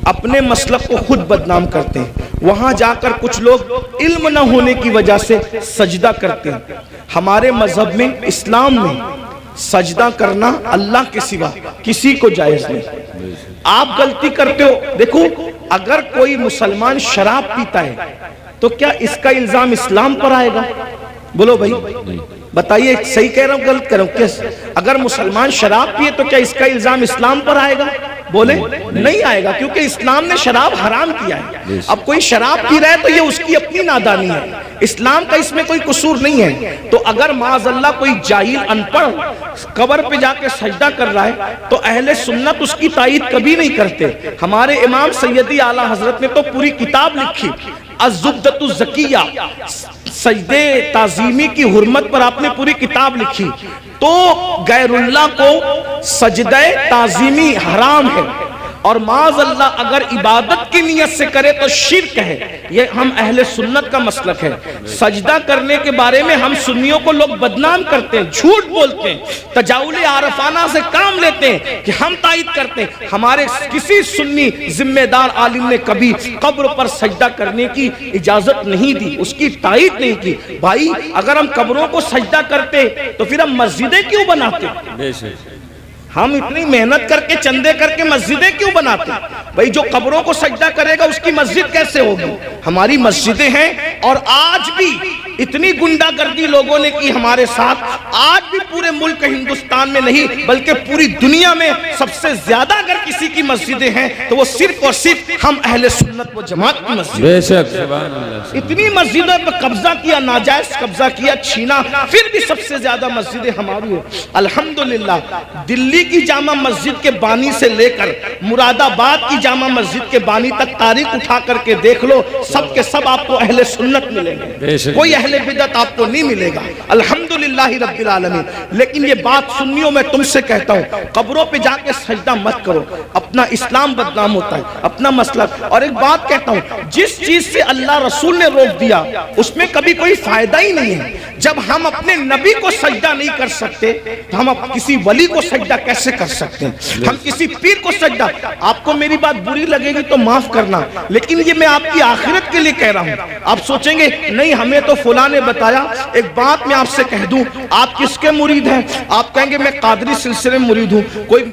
اپنے مسلک کو خود بدنام کرتے ہیں. وہاں جا کر کچھ لوگ علم نہ ہونے کی وجہ سے سجدہ کرتے ہیں. ہمارے مذہب میں، اسلام میں سجدہ کرنا اللہ کے سوا کسی کو جائز نہیں. آپ غلطی کرتے ہو. دیکھو اگر کوئی مسلمان شراب پیتا ہے تو کیا اس کا الزام اسلام پر آئے گا؟ بولو بھائی بتائیے، صحیح کہہ رہا ہوں غلط کہہ رہا ہوں؟ اگر مسلمان شراب پیے تو کیا اس کا الزام اسلام پر آئے گا؟ بولے نہیں آئے گا، کیونکہ اسلام نے شراب حرام کیا ہے. اب کوئی شراب پی رہا ہے تو یہ اس کی اپنی نادانی ہے، اسلام کا اس میں کوئی قصور نہیں ہے. تو اگر معاذ اللہ کوئی جاہل ان پڑھ قبر پہ جا کے سجدہ کر رہا ہے تو اہل سنت اس کی تائید کبھی نہیں کرتے. ہمارے امام سیدی اعلیٰ حضرت نے تو پوری کتاب لکھی، الزبدۃ الزکیہ، سجدے تعظیمی کی حرمت پر آپ نے پوری کتاب لکھی. تو غیر اللہ کو سجدہ تعظیمی حرام ہے، اور معاذ اللہ اگر عبادت کی نیت سے کرے تو شرک ہے. یہ ہم اہل سنت کا مسلک ہے. سجدہ کرنے کے بارے میں ہم سنیوں کو لوگ بدنام کرتے ہیں، جھوٹ بولتے ہیں، تجاول عارفانہ سے کام لیتے ہیں کہ ہم تائید کرتے ہیں. ہمارے کسی سنی ذمہ دار عالم نے کبھی قبر پر سجدہ کرنے کی اجازت نہیں دی، اس کی تائید نہیں کی. بھائی اگر ہم قبروں کو سجدہ کرتے تو پھر ہم مسجدیں کیوں بناتے؟ ہم اتنی محنت کر کے چندے کر کے مسجدیں کیوں بناتے؟ بھئی جو قبروں کو سجدہ کرے گا اس کی مسجد کیسے ہوگی؟ ہماری مسجدیں ہیں. اور آج بھی اتنی گنڈا گردی لوگوں نے کی ہمارے ساتھ، آج بھی پورے ملک ہندوستان میں نہیں بلکہ پوری دنیا میں سب سے زیادہ اگر کسی کی مسجدیں ہیں تو وہ صرف اور صرف ہم اہل سنت و جماعت کی مسجد. بے شک سبحان اللہ. اتنی مسجدوں پر قبضہ کیا، ناجائز قبضہ کیا، چھینا، پھر بھی سب سے زیادہ مسجدیں ہماری ہیں. الحمدللہ دلی کی جامع مسجد کے بانی سے لے کر مراد آباد کی جامع مسجد کے بانی تک تاریخ اٹھا کر کے دیکھ لو، سب کے سب آپ کو اہل سنت ملیں گے، کوئی اہل بدعت آپ کو نہیں ملے گا. الحمدللہ رب العالمین. لیکن یہ بات سنیوں میں تم سے کہتا ہوں، قبروں پہ جا کے سجدہ مت کرو، اپنا اسلام بدنام ہوتا ہے، اپنا مسلک. اور ایک بات کہتا ہوں، جس چیز سے اللہ رسول نے روک دیا اس میں کبھی کوئی فائدہ ہی نہیں ہے. جب ہم اپنے نبی کو سجدہ نہیں کر سکتے تو ہم کسی ولی کو سجدہ کیسے کر سکتے ہیں؟ ہم کسی پیر کو سجدہ. آپ کو میری بات بری لگے گی تو معاف کرنا، لیکن یہ میں آپ کی آخرت کے لیے کہہ رہا ہوں. آپ سوچیں گے نہیں ہمیں تو فلاں نے بتایا. ایک بات میں آپ سے کہہ دوں، آپ کس کے مرید ہیں؟ آپ کہیں گے میں قادری سلسلے میں مرید ہوں، کوئی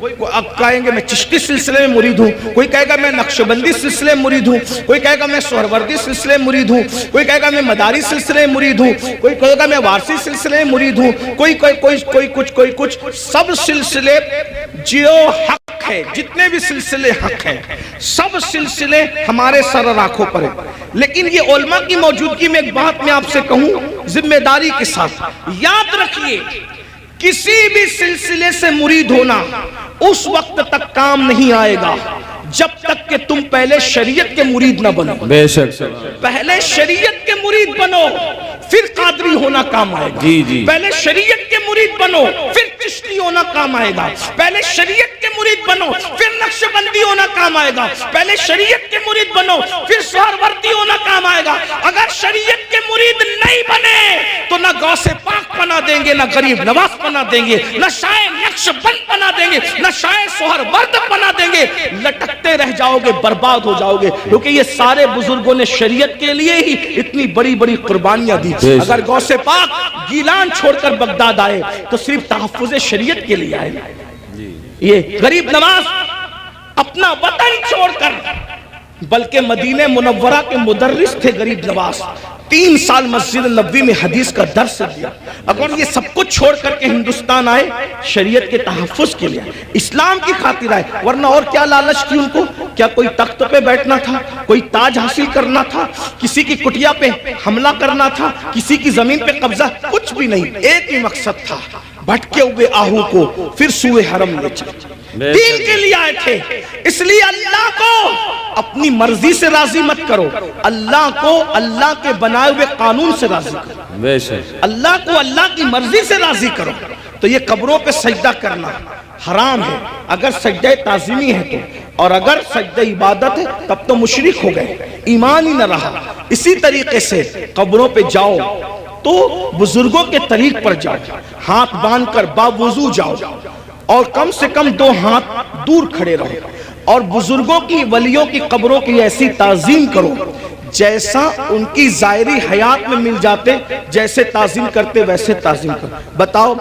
کہیں گے میں چشتی سلسلے میں مرید ہوں، کوئی کہے گا میں نقشبندی سلسلے میں مرید ہوں، کوئی کہے گا میں سہروردی سلسلے میں مرید ہوں، کوئی کہے گا میں مداری سلسلے میں مرید ہوں، کوئی کہے گا میں وارسی سلسلے میں مرید ہوں، کوئی کچھ. سب سلسلے جو حق ہے، جتنے بھی سلسلے حق ہیں، سب سلسلے ہمارے سر اور آنکھوں پر ہیں۔ لیکن یہ علماء کی موجودگی میں ایک بات میں آپ سے کہوں ذمہ داری کے ساتھ، یاد رکھیے کسی بھی سلسلے سے مرید ہونا اس وقت تک کام نہیں آئے گا جب تک کہ تم پہلے شریعت کے مرید نہ بنو۔ بے شک پہلے شریعت کے مرید بنو پھر قادری ہونا کام آئے گا۔ جی جی پہلے شریعت کے مرید بنو پھر چشتی ہونا کام آئے گا۔ پہلے شریعت کے مرید بنو پھر نقش بندی ہونا کام آئے گا۔ پہلے شریعت کے مرید بنو پھر سہروردی ہونا کام آئے گا۔ اگر شریعت کے مرید نہیں بنے تو نہ غوث پاک بنا دیں گے، نہ غریب نواز بنا دیں گے، نہ شاہ نقش بند بنا دیں گے، نہ شاہ سہرورد بنا دیں گے، لٹکتے رہ جاؤ گے، برباد ہو جاؤ گے، کیونکہ یہ سارے بزرگوں نے شریعت کے لیے ہی اتنی بڑی بڑی قربانیاں دی۔ اگر غوث پاک گیلان چھوڑ کر بغداد آئے تو صرف تحفظ شریعت کے لیے آئے۔ یہ غریب نواز اپنا وطن چھوڑ کر، بلکہ مدینہ منورہ کے مدرس تھے غریب نواز، 3 سال مسجد نبوی میں حدیث کا درس دیا۔ اگر یہ سب کچھ چھوڑ کر کے ہندوستان آئے شریعت کے تحفظ کے لیے، اسلام کی خاطر آئے، ورنہ اور کیا لالچ تھی ان کو؟ کیا کوئی تخت پہ بیٹھنا تھا، کوئی تاج حاصل کرنا تھا، کسی کی کٹیا پہ حملہ کرنا تھا، کسی کی زمین پہ قبضہ؟ کچھ بھی نہیں، ایک ہی مقصد تھا، بھٹکے ہوئے آہو کو پھر سوئے حرم لے چلے۔ دین کے لیے آئے تھے، اس لیے اللہ کو اپنی مرضی سے راضی مت کرو، اللہ کو اللہ کے بنائے ہوئے قانون سے راضی کرو۔ بے شک اللہ کو اللہ کی مرضی سے راضی کرو۔ تو یہ قبروں پہ سجدہ کرنا حرام ہے اگر سجدہ تعظیمی ہے تو، اور اگر سجدہ عبادت ہے تب تو مشرک ہو گئے، ایمان ہی نہ رہا۔ اسی طریقے سے قبروں پہ جاؤ تو بزرگوں کے طریق پر جاؤ، ہاتھ باندھ کر باوضو جاؤ، اور کم سے کم 2 ہاتھ دور کھڑے رہو، اور بزرگوں کی ولیوں کی قبروں کی ایسی تعظیم کرو جیسا ان کی ظاہری حیات میں مل جاتے، جیسے تعظیم کرتے ویسے تعظیم کرو۔ بتاؤ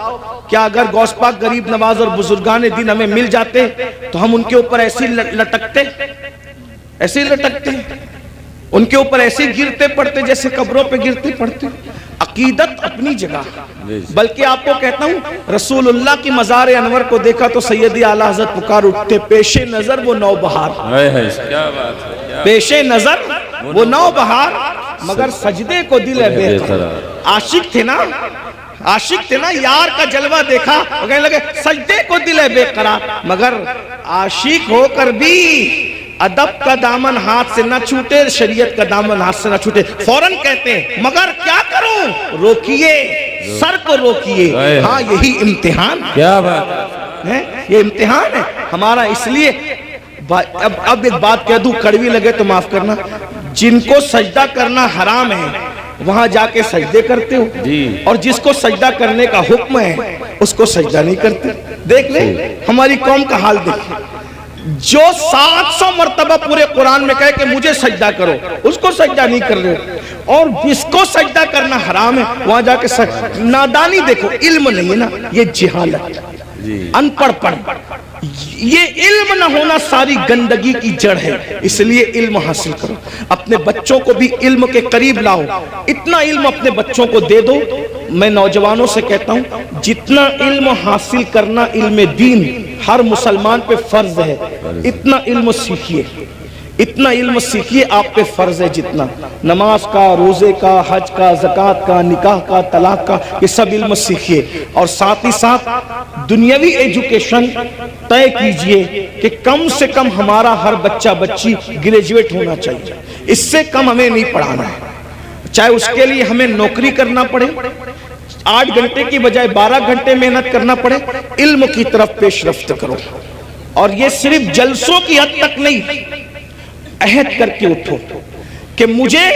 کیا اگر غوث پاک غریب نواز اور بزرگان دین ہمیں مل جاتے تو ہم ان کے اوپر ایسے لٹکتے، ایسے لٹکتے، ان کے اوپر ایسے گرتے پڑتے جیسے قبروں پہ گرتے پڑتے؟ عقیدت اپنی جگہ، بلکہ آپ کو کہتا ہوں رسول اللہ کی مزار انور کو دیکھا تو سیدی اعلیٰ حضرت پکار اٹھتے، پیش نظر وہ نو بہار، کیا بات ہے، پیش نظر وہ نو بہار، مگر سجدے کو دل ہے بے قرار۔ عاشق تھے نا، عاشق تھے نا، یار کا جلوہ دیکھا کہنے لگے سجدے کو دل ہے بے قرار، مگر عاشق ہو کر بھی ادب کا دامن ہاتھ سے نہ چھوٹے، شریعت کا دامن ہاتھ سے نہ چھوٹے، فوراً کہتے ہیں مگر کیا کروں؟ روکیے، سر کو روکیے، ہاں یہی امتحان کیا بات ہے، یہ امتحان ہے ہمارا۔ اس لیے اب ایک بات کہہ دوں، کڑوی لگے تو معاف کرنا، جن کو سجدہ کرنا حرام ہے وہاں جا کے سجدے کرتے ہو، اور جس کو سجدہ کرنے کا حکم ہے اس کو سجدہ نہیں کرتے۔ دیکھ لیں ہماری قوم کا حال دیکھیں، جو 700 مرتبہ پورے قرآن میں کہے کہ مجھے سجدہ کرو، اس کو سجدہ نہیں کر رہے، اور جس کو سجدہ کرنا حرام ہے وہاں جا کے نادانی دیکھو، علم نہیں ہے نا، یہ جہالت، ان پڑھ پڑھ، یہ علم نہ ہونا ساری گندگی کی جڑ ہے۔ اس لیے علم حاصل کرو، اپنے بچوں کو بھی علم کے قریب لاؤ، اتنا علم اپنے بچوں کو دے دو۔ میں نوجوانوں سے کہتا ہوں جتنا علم حاصل کرنا علم دین ہر مسلمان پہ فرض ہے، اتنا علم سیکھیے، اتنا علم سیکھیے، آپ پہ فرض ہے جتنا نماز کا، روزے کا، حج کا، زکوٰۃ کا، نکاح کا، طلاق کا، یہ سب علم سیکھیے، اور ساتھ ہی ساتھ دنیاوی ایجوکیشن طے کیجئے کہ کم سے کم ہمارا ہر بچہ بچی گریجویٹ ہونا چاہیے، اس سے کم ہمیں نہیں پڑھانا ہے، چاہے اس کے لیے ہمیں نوکری کرنا پڑے، 8 گھنٹے کی بجائے 12 گھنٹے محنت کرنا پڑے، علم کی طرف پیش رفت کرو۔ اور یہ صرف جلسوں کی حد تک نہیں، عہد کر کے اٹھو کہ مجھے،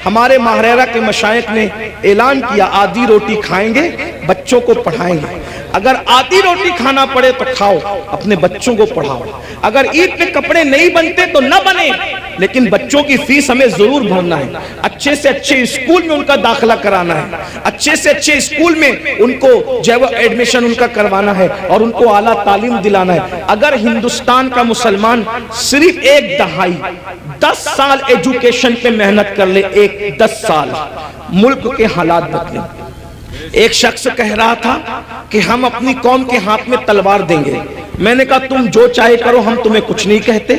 ہمارے ماہرہ کے مشائخ نے اعلان کیا آدھی روٹی کھائیں گے، بچوں کو پڑھائیں گے، اگر آدھی روٹی کھانا پڑے تو کھاؤ، اپنے بچوں کو پڑھاؤ، اگر عید پہ کپڑے نہیں بنتے تو نہ بنے، لیکن بچوں کی فیس ہمیں ضرور بھرنا ہے، اچھے سے اچھے اسکول میں ان کا داخلہ کرانا ہے، اچھے سے اچھے اسکول میں ان کو جو ہے ایڈمیشن ان کا کروانا ہے، اور ان کو اعلیٰ تعلیم دلانا ہے۔ اگر ہندوستان کا مسلمان صرف 1 دہائی 10 سال ایجوکیشن پہ محنت کر لے، 10 سال، ملک کے حالات بدلیں۔ ایک شخص کہہ رہا تھا کہ ہم اپنی قوم کے ہاتھ میں تلوار دیں گے. میں نے کہا تم جو چاہے کرو، ہم تمہیں کچھ نہیں کہتے،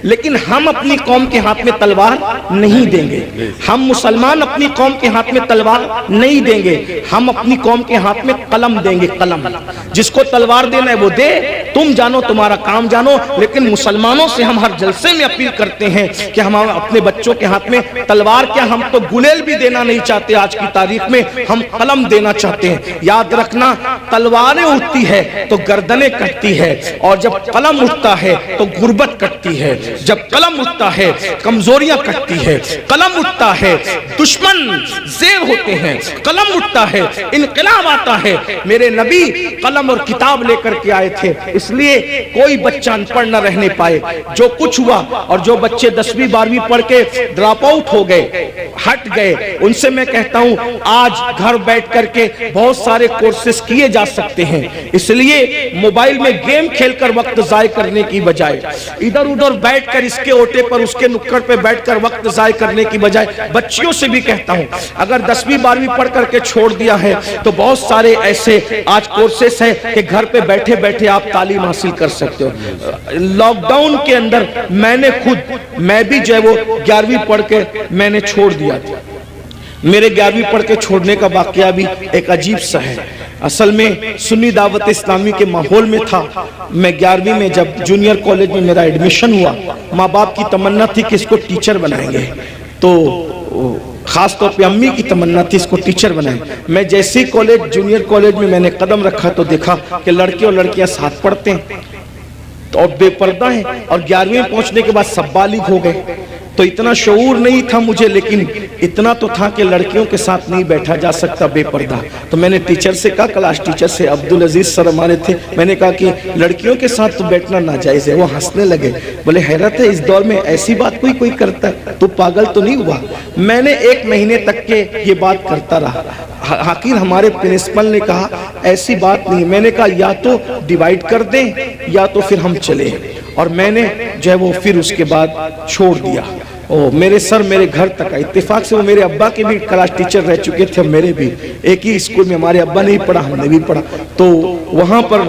لیکن ہم اپنی قوم کے ہاتھ میں تلوار نہیں دیں گے. ہم مسلمان اپنی قوم کے ہاتھ میں تلوار نہیں دیں گے، ہم اپنی قوم کے ہاتھ میں قلم دیں گے. قلم، جس کو تلوار دینا ہے وہ دے، تم جانو، تمہارا کام جانو. لیکن مسلمانوں سے ہم ہر جلسے میں اپیل کرتے ہیں کہ ہم اپنے بچوں کے ہاتھ میں تلوار کیا، ہم تو گلیل بھی دینا نہیں چاہتے. آج کی تاریخ میں ہم قلم دینا چاہتے ہیں. یاد رکھنا، تلواریں اٹھتی ہے تو گردنیں کٹتی ہے، اور جب قلم اٹھتا ہے تو غربت کٹتی ہے. جب قلم اٹھتا ہے کمزوریاں کٹتی ہے. قلم اٹھتا ہے دشمن زیر ہوتے ہیں. قلم اٹھتا ہے انقلاب آتا ہے. میرے نبی قلم اور کتاب لے کر کے آئے تھے، اس لیے کوئی بچہ ان پڑھ نہ رہنے پائے. جو کچھ ہوا، اور جو بچے 10ویں 12ویں پڑھ کے ڈراپ آؤٹ ہو گئے، ہٹ گئے، ان سے میں کہتا ہوں آج گھر بیٹھ کر کے بہت سارے کورسز کیے جا سکتے ہیں. اس لیے موبائل میں گیم کھیل کر وقت ضائع کرنے کی بجائے، ادھر ادھر بیٹھ کر اس کے اوٹے پر اس کے نکڑ پہ بیٹھ کر وقت ضائع کرنے کی بجائے، بچیوں سے بھی کہتا ہوں اگر 10ویں 12ویں پڑھ کر کے چھوڑ دیا ہے تو بہت سارے ایسے آج کورسز ہیں کہ گھر پہ بیٹھے بیٹھے آپ تعلیم حاصل کر سکتے ہو. لاک ڈاؤن کے اندر میں بھی جو ہے وہ 11ویں پڑھ کے میں نے چھوڑ دیا تھا. میرے 11ویں پڑھ کے چھوڑنے کا واقعہ بھی ایک عجیب سا ہے. اصل میں سنی دعوت اسلامی کے ماحول میں تھا. میں 11ویں میں جب جونیئر کالج میں میرا ایڈمیشن ہوا، ماں باپ کی تمنا تھی کہ اس کو ٹیچر بنائیں گے، تو خاص طور پہ امی کی تمنا تھی اس کو ٹیچر بنائیں. میں جیسے ہی جونیئر کالج میں نے قدم رکھا تو دیکھا کہ لڑکے اور لڑکیاں ساتھ پڑھتے ہیں اور بے پردہ ہیں، اور 11ویں پہنچنے کے بعد سب بالغ ہو گئے. تو اتنا شعور نہیں تھا مجھے، لیکن اتنا تو تھا کہ لڑکیوں کے ساتھ نہیں بیٹھا جا سکتا بے پردہ. تو میں نے ٹیچر سے کہا، کلاس ٹیچر سے، عبدالعزیز سر ہمارے تھے، میں نے کہا کہ لڑکیوں کے ساتھ تو بیٹھنا ناجائز ہے. وہ ہنسنے لگے، بولے حیرت ہے اس دور میں ایسی بات کوئی کرتا ہے، تو پاگل تو نہیں ہوا. میں نے 1 مہینے تک کے یہ بات کرتا رہا. آخر ہمارے پرنسپل نے کہا ایسی بات نہیں. میں نے کہا یا تو ڈیوائیڈ کر دیں یا تو پھر ہم چلیں، اور میں نے جو ہے وہ پھر اس کے بعد چھوڑ دیا. میرے سر میرے گھر تک آئے. اتفاق سے وہ میرے ابا کے بھی کلاس ٹیچر رہ چکے تھے، میرے بھی ایک ہی اسکول میں. ہمارے ابا نے ہی پڑھا، ہم نے بھی پڑھا. تو وہاں پر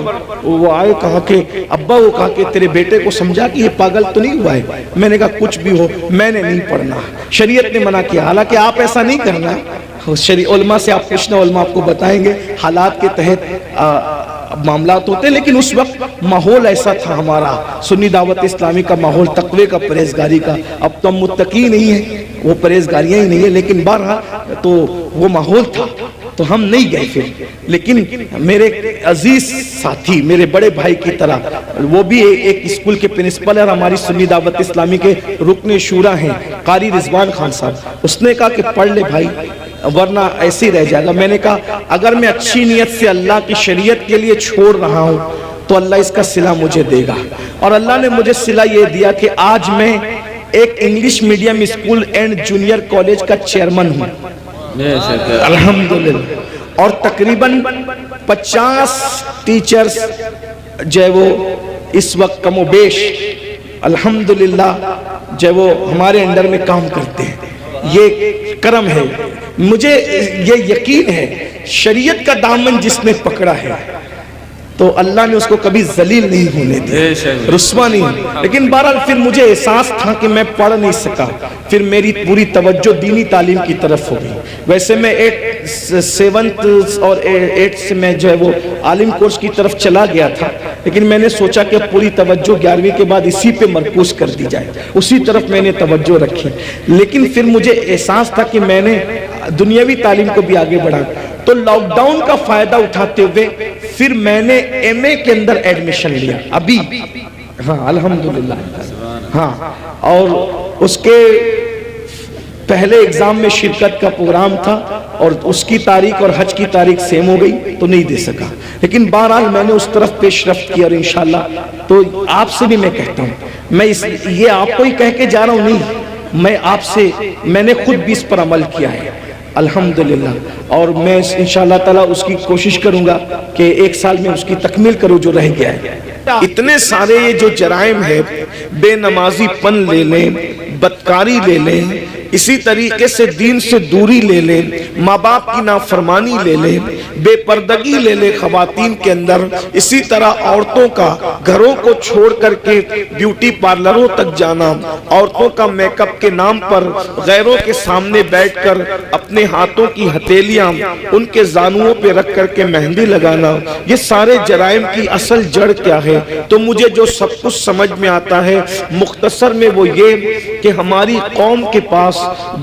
وہ آئے، کہا کہ ابا، وہ کہا کہ تیرے بیٹے کو سمجھا کہ یہ پاگل تو نہیں ہوا ہے. میں نے کہا کچھ بھی ہو میں نے نہیں پڑھنا، شریعت نے منع کیا. حالانکہ آپ ایسا نہیں کرنا، علماء سے آپ پوچھنا، علماء آپ کو بتائیں گے حالات کے تحت معاملات ہوتے ہیں. لیکن اس وقت ماحول ایسا تھا ہمارا سنی دعوت اسلامی کا ماحول، تقوی کا، پرہیزگاری کا. اب تو ہم متقی نہیں ہیں، وہ پرہیزگاریاں ہی نہیں ہیں، لیکن بہرحال تو وہ ماحول تھا تو ہم نہیں گئے پھر. لیکن میرے عزیز ساتھی، میرے بڑے بھائی کی طرح، وہ بھی ایک اسکول کے پرنسپل اور ہماری سنی دعوت اسلامی کے رکن شورا ہیں، قاری رضوان خان صاحب. اس نے کہا کہ پڑھ لے بھائی ورنہ ایسے ہی رہ جائے گا. میں نے کہا اگر میں اچھی نیت سے اللہ کی شریعت کے لیے چھوڑ رہا ہوں تو اللہ اس کا صلہ مجھے دے گا. اور اللہ نے مجھے صلہ یہ دیا کہ آج میں ایک English medium school and junior college کا چیئرمن ہوں الحمدللہ. اور تقریباً 50 ٹیچرز جو ہے وہ اس وقت کم و بیش الحمدللہ جو ہے وہ ہمارے انڈر میں کام کرتے ہیں. یہ کرم ہے. مجھے یہ یقین ہے شریعت کا دامن جس نے پکڑا ہے تو اللہ نے اس کو کبھی ذلیل نہیں ہونے دیا، رسوا نہیں. لیکن بہرحال پھر مجھے احساس تھا کہ میں پڑھ نہیں سکا. پھر میری پوری توجہ دینی تعلیم کی طرف ہو گئی. ویسے میں 7th اور 8th سے میں جو ہے وہ عالم کورس کی طرف چلا گیا تھا، لیکن میں نے سوچا کہ پوری توجہ 11ویں کے بعد اسی پہ مرکوز کر دی جائے، اسی طرف میں نے توجہ رکھی. لیکن پھر مجھے احساس تھا کہ میں نے دنیاوی تعلیم کو بھی آگے بڑھا. تو لاک ڈاؤن کا فائدہ اٹھاتے ہوئے پھر میں نے ایم اے کے اندر ایڈمیشن لیا ابھی. ہاں الحمدللہ. ہاں، اور اس کے پہلے ایگزام میں شرکت کا پروگرام تھا اور اس کی تاریخ اور حج کی تاریخ سیم ہو گئی تو نہیں دے سکا. لیکن بہرحال میں نے اس طرف پیش رفت کی. اور انشاءاللہ تو آپ سے بھی میں کہتا ہوں، میں یہ آپ کو ہی کہہ کے جا رہا ہوں نہیں، میں آپ سے، میں نے خود بھی اس پر عمل کیا ہے الحمدللہ. اور میں انشاءاللہ تعالیٰ اس کی کوشش کروں گا کہ 1 سال میں اس کی تکمیل کروں جو رہ گیا ہے. اتنے سارے یہ جو جرائم ہے، بے نمازی پن لے لیں، بدکاری لے لیں، اسی طریقے سے دین سے دوری لے لیں، ماں باپ کی نافرمانی لے لیں، بے پردگی لے لیں خواتین کے اندر، اسی طرح عورتوں کا گھروں کو چھوڑ کر کے بیوٹی پارلروں تک جانا، عورتوں کا میک اپ کے نام پر غیروں کے سامنے بیٹھ کر اپنے ہاتھوں کی ہتھیلیاں ان کے زانوؤں پہ رکھ کر کے مہندی لگانا، یہ سارے جرائم کی اصل جڑ کیا ہے؟ تو مجھے جو سب کچھ سمجھ میں آتا ہے مختصر میں وہ یہ کہ ہماری قوم کے پاس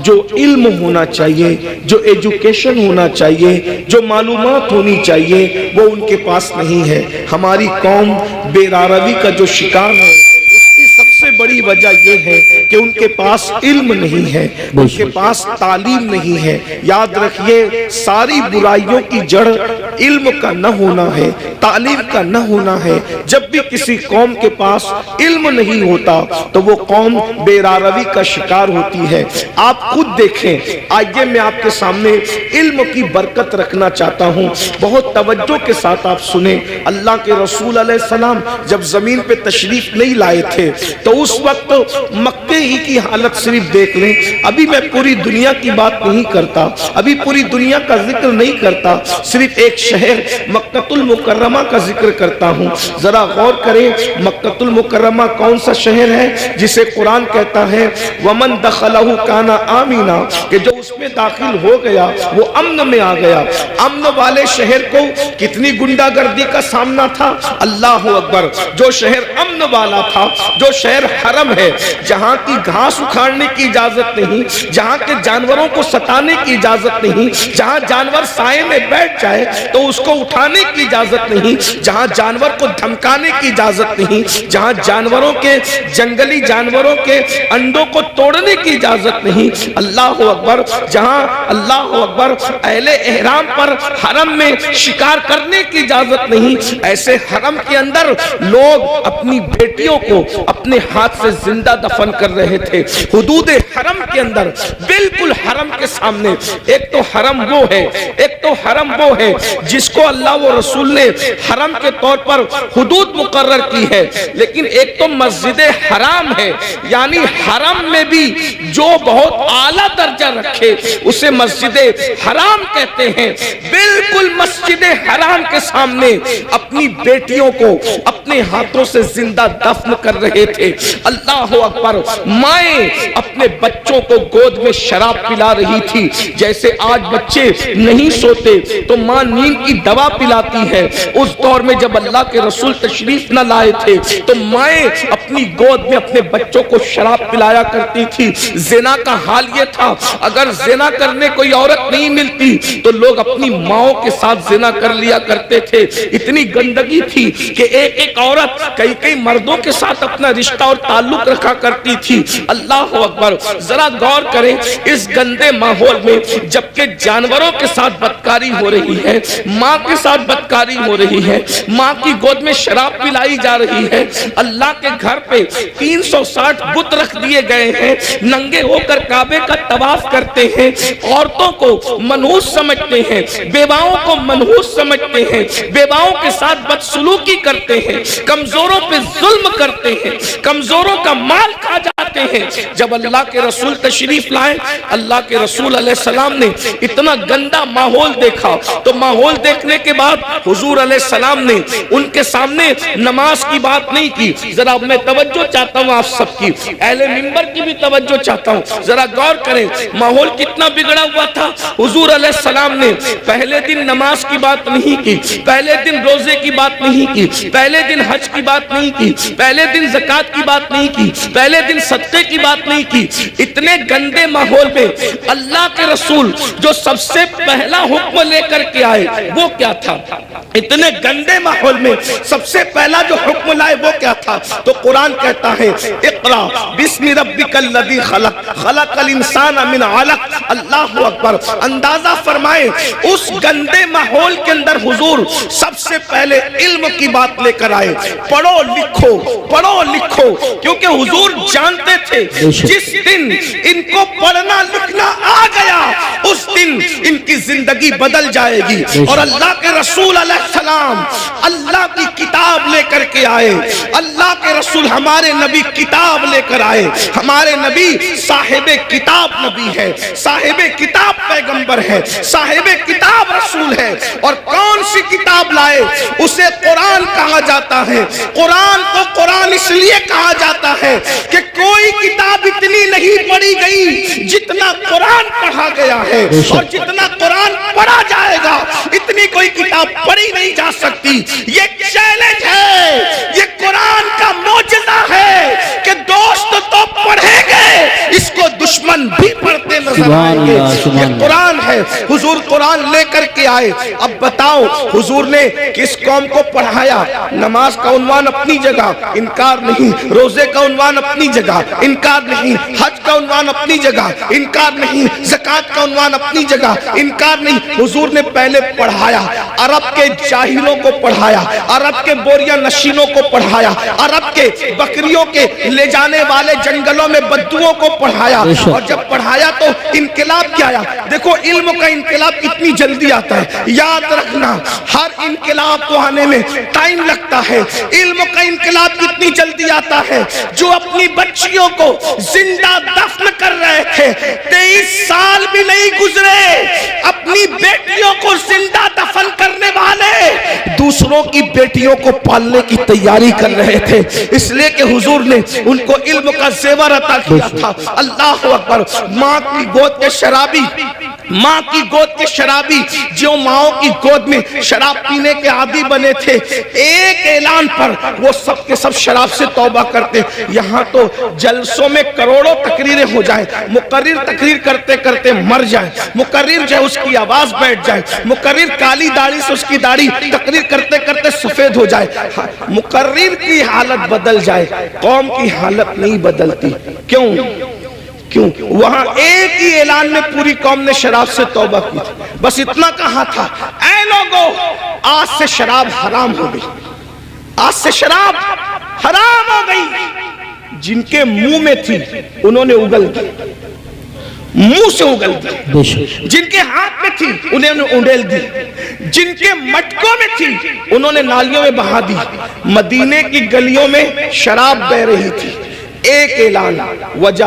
جو علم ہونا چاہیے، جو ایجوکیشن ہونا چاہیے، جو معلومات ہونی چاہیے، وہ ان کے پاس نہیں ہے۔ ہماری قوم بے راروی کا جو شکار ہے، اس کی سب سے بڑی وجہ یہ ہے کہ ان کے پاس علم نہیں ہے، ان کے پاس تعلیم نہیں ہے۔ یاد رکھیے ساری برائیوں کی جڑ علم کا نہ ہونا ہے، تعلیم کا نہ ہونا ہے۔ جب بھی کسی قوم کے پاس علم نہیں ہوتا تو وہ قوم بے راروی کا شکار ہوتی ہے۔ آپ خود دیکھیں، آئیے میں آپ کے سامنے علم کی برکت رکھنا چاہتا ہوں، بہت توجہ کے ساتھ آپ سنیں۔ اللہ کے رسول علیہ السلام جب زمین پہ تشریف نہیں لائے تھے تو اس وقت مکے ہی کی حالت صرف دیکھ لیں۔ ابھی میں پوری دنیا کی بات نہیں کرتا، ابھی پوری دنیا کا ذکر نہیں کرتا، صرف ایک شہر مکہ المکرمہ کا ذکر کرتا ہوں۔ ذرا غور کریں، مکہ المکرمہ کون سا شہر ہے جسے قرآن کہتا ہے وَمَن دَخَلَهُ كَانَ آمِنًا، کہ جو اس میں داخل ہو گیا وہ امن میں آ گیا۔ امن والے شہر کو کتنی گنڈا گردی کا سامنا تھا، اللہ اکبر۔ جو شہر امن والا تھا، جو شہر حرم ہے، جہاں کی گھاس اکھاڑنے کی اجازت نہیں، جہاں کے جانوروں کو ستانے کی اجازت نہیں، جہاں جانور سائے میں بیٹھ جائے تو اس کو اٹھانے کی اجازت نہیں، جہاں جانور کو دھمکانے کی اجازت نہیں، جہاں جانوروں کے جنگلی جانوروں کے انڈوں کو توڑنے کی اجازت نہیں، اللہ اکبر، جہاں اللہ اکبر اہل احرام پر حرم میں شکار کرنے کی اجازت نہیں، ایسے حرم کے اندر لوگ اپنی بیٹیوں کو اپنے ہاتھ سے زندہ دفن کر رہے تھے۔ حدود حرم کے اندر، بالکل حرم کے سامنے، ایک تو حرم وہ ہے، ایک تو حرم وہ ہے جس کو اللہ و رسول نے حرم کے طور پر حدود مقرر کی ہے، لیکن ایک تو مسجد حرام ہے، یعنی حرم میں بھی جو بہت اعلیٰ درجہ رکھے اسے مسجد حرام کہتے ہیں۔ بالکل مسجد حرام کے سامنے اپنی بیٹیوں کو اپنے ہاتھوں سے زندہ دفن کر رہے تھے۔ اللہ اکبر، مائیں اپنے بچوں کو گود میں شراب پلا رہی تھی، جیسے آج بچے نہیں سوتے تو ماں نیند کی دوا پلاتی ہے، اس دور میں جب اللہ کے رسول تشریف نہ لائے تھے تو مائیں اپنی گود میں اپنے بچوں کو شراب پلایا کرتی تھی۔ زنا کا حال یہ تھا، اگر زنا کرنے کوئی عورت نہیں ملتی تو لوگ اپنی ماؤں کے ساتھ زنا کر لیا کرتے تھے۔ اتنی گندگی تھی کہ ایک ایک عورت کئی کئی مردوں کے ساتھ اپنا رشتہ اور تعلق رکھا کرتی تھی۔ اللہ اکبر، ذرا غور کریں اس گندے ماحول میں جبکہ جانوروں کے ساتھ بدکاری ہو رہی ہے، ماں کے ساتھ بدکاری ہو رہی ہے، ماں کی گود میں شراب پلائی جا رہی ہے، اللہ کے گھر پہ 360 بت رکھ دیے گئے ہیں، ننگے ہو کر کعبے کا طواف کرتے ہیں، عورتوں کو منحوس سمجھتے ہیں، بیواؤں کو منحوس سمجھتے ہیں، بیواؤں کے ساتھ بدسلوکی کرتے ہیں، کمزوروں پہ ظلم کرتے ہیں، کمزوروں کا مال کھا جاتے ہیں۔ جب اللہ کے رسول تشریف لائے، اللہ کے رسول علیہ السلام نے اتنا گندا ماحول دیکھا تو ماحول دیکھنے کے بعد حضور علیہ السلام نے ان کے سامنے نماز کی بات نہیں کی۔ ذرا میں توجہ چاہتا ہوں آپ سب کی، اہل منبر کی بھی توجہ چاہتا ہوں، ذرا غور کریں ماحول کتنا بگڑا ہوا تھا۔ حضور علیہ السلام نے پہلے دن نماز کی بات نہیں کی، پہلے دن روزے کی بات نہیں کی، پہلے دن حج کی بات نہیں کی، پہلے دن زکوٰۃ کی بات نہیں کی، پہلے دن صدقے کی بات نہیں کی۔ اتنے گندے ماحول میں اللہ کے رسول جو سب سے پہلا حکم لے کر کے آئے وہ کیا تھا؟ اتنے گندے ماحول میں سب سے پہلا جو حکم لائے وہ کیا تھا؟ تو قرآن کہتا ہے اقرا بسم ربک الذی خلق خلق الانسان من علق اللہ اکبر. اندازہ فرمائیں اس گندے ماحول کے اندر حضور سب سے پہلے علم کی بات لے کر آئے. پڑھو لکھو, کیونکہ حضور جانتے تھے جس دن ان کو پڑھنا لکھنا آ گیا اس دن ان کی زندگی بدل جائے گی. اور اللہ کے رسول علیہ السلام اللہ کی کتاب لے کر کے آئے. اللہ کے رسول ہمارے نبی کتاب لے کر آئے. ہمارے نبی صاحب کتاب نبی ہے, صاحب کتاب پیغمبر ہے, صاحب کتاب رسول ہے. اور کون سی کتاب لائے؟ اسے قرآن کہا جاتا ہے. قرآن کو قرآن اس لیے کہا جاتا ہے کہ کوئی کتاب اتنی نہیں پڑھی گئی جتنا قرآن پڑھا گیا ہے, اور جتنا قرآن پڑھا جائے گا اتنی کوئی کتاب پڑھی نہیں جا سکتی. یہ چیلنج ہے, یہ قرآن کا معجزہ ہے کہ دوست تو پڑھیں گے, اس کو دشمن بھی پڑھتے نظر آئیں گے. یہ قرآن ہے. حضور قرآن لے کر کے آئے. اب بتاؤ حضور نے کس قوم کو پڑھایا؟ نماز کا عنوان اپنی جگہ, انکار نہیں. روزے کا عنوان اپنی جگہ, انکار نہیں. حج کا عنوان اپنی جگہ, انکار نہیں. زکوٰۃ کا عنوان اپنی جگہ, انکار نہیں. حضور نے پہلے پڑھایا, عرب کے جاہلوں کو پڑھایا, عرب کے بوریا نشینوں کو پڑھایا, عرب کے بکریوں کے لے جانے والے جنگلوں میں بدوؤں کو پڑھایا. اور جب پڑھایا تو انقلاب کیا آیا؟ دیکھو علم کا انقلاب کتنی جلدی آتا ہے. یاد رکھنا ہر انقلاب کو آنے میں ٹائم لگتا ہے. علم کا انقلاب کتنی جلدی آتا ہے. جو اپنی بچیوں کو زندہ دفن کر رہے تھے 23 سال بھی نہیں گزرے, اپنی بیٹیوں کو زندہ دفن کرنے والے دوسروں کی بیٹیوں کو پالنے کی تیاری کر رہے تھے. اس لیے کہ حضور نے ان کو علم کا زیور عطا کیا تھا. اللہ اکبر. ماں کی گود کے شرابی جو ماؤں کی گود میں شراب پینے کے عادی بنے تھے, ایک اعلان پر وہ سب کے سب شراب سے توبہ کرتے. یہاں تو جلسوں میں کروڑوں تقریریں ہو جائیں, مقرر تقریر کرتے کرتے مر جائے, مقرر جو اس کی آواز بیٹھ جائے, مقرر کالی داڑھی سے اس کی داڑھی تقریر کرتے کرتے سفید ہو جائے, مقرر کی حالت بدل جائے, قوم کی حالت نہیں بدلتی. کیوں؟ وہاں ایک ہی اعلان میں پوری قوم نے شراب سے توبہ کی. بس اتنا کہا تھا, اے لوگو آج سے شراب حرام ہو گئی, آج سے شراب حرام ہو گئی. جن کے منہ میں تھی انہوں نے اگل دی, منہ سے اگل دی. جن کے ہاتھ میں تھی انہوں نے اونڈیل دی, جن کے مٹکوں میں تھی انہوں نے نالیوں میں بہا دی. مدینے کی گلیوں میں شراب بہ رہی تھی. ایک اعلان, وجہ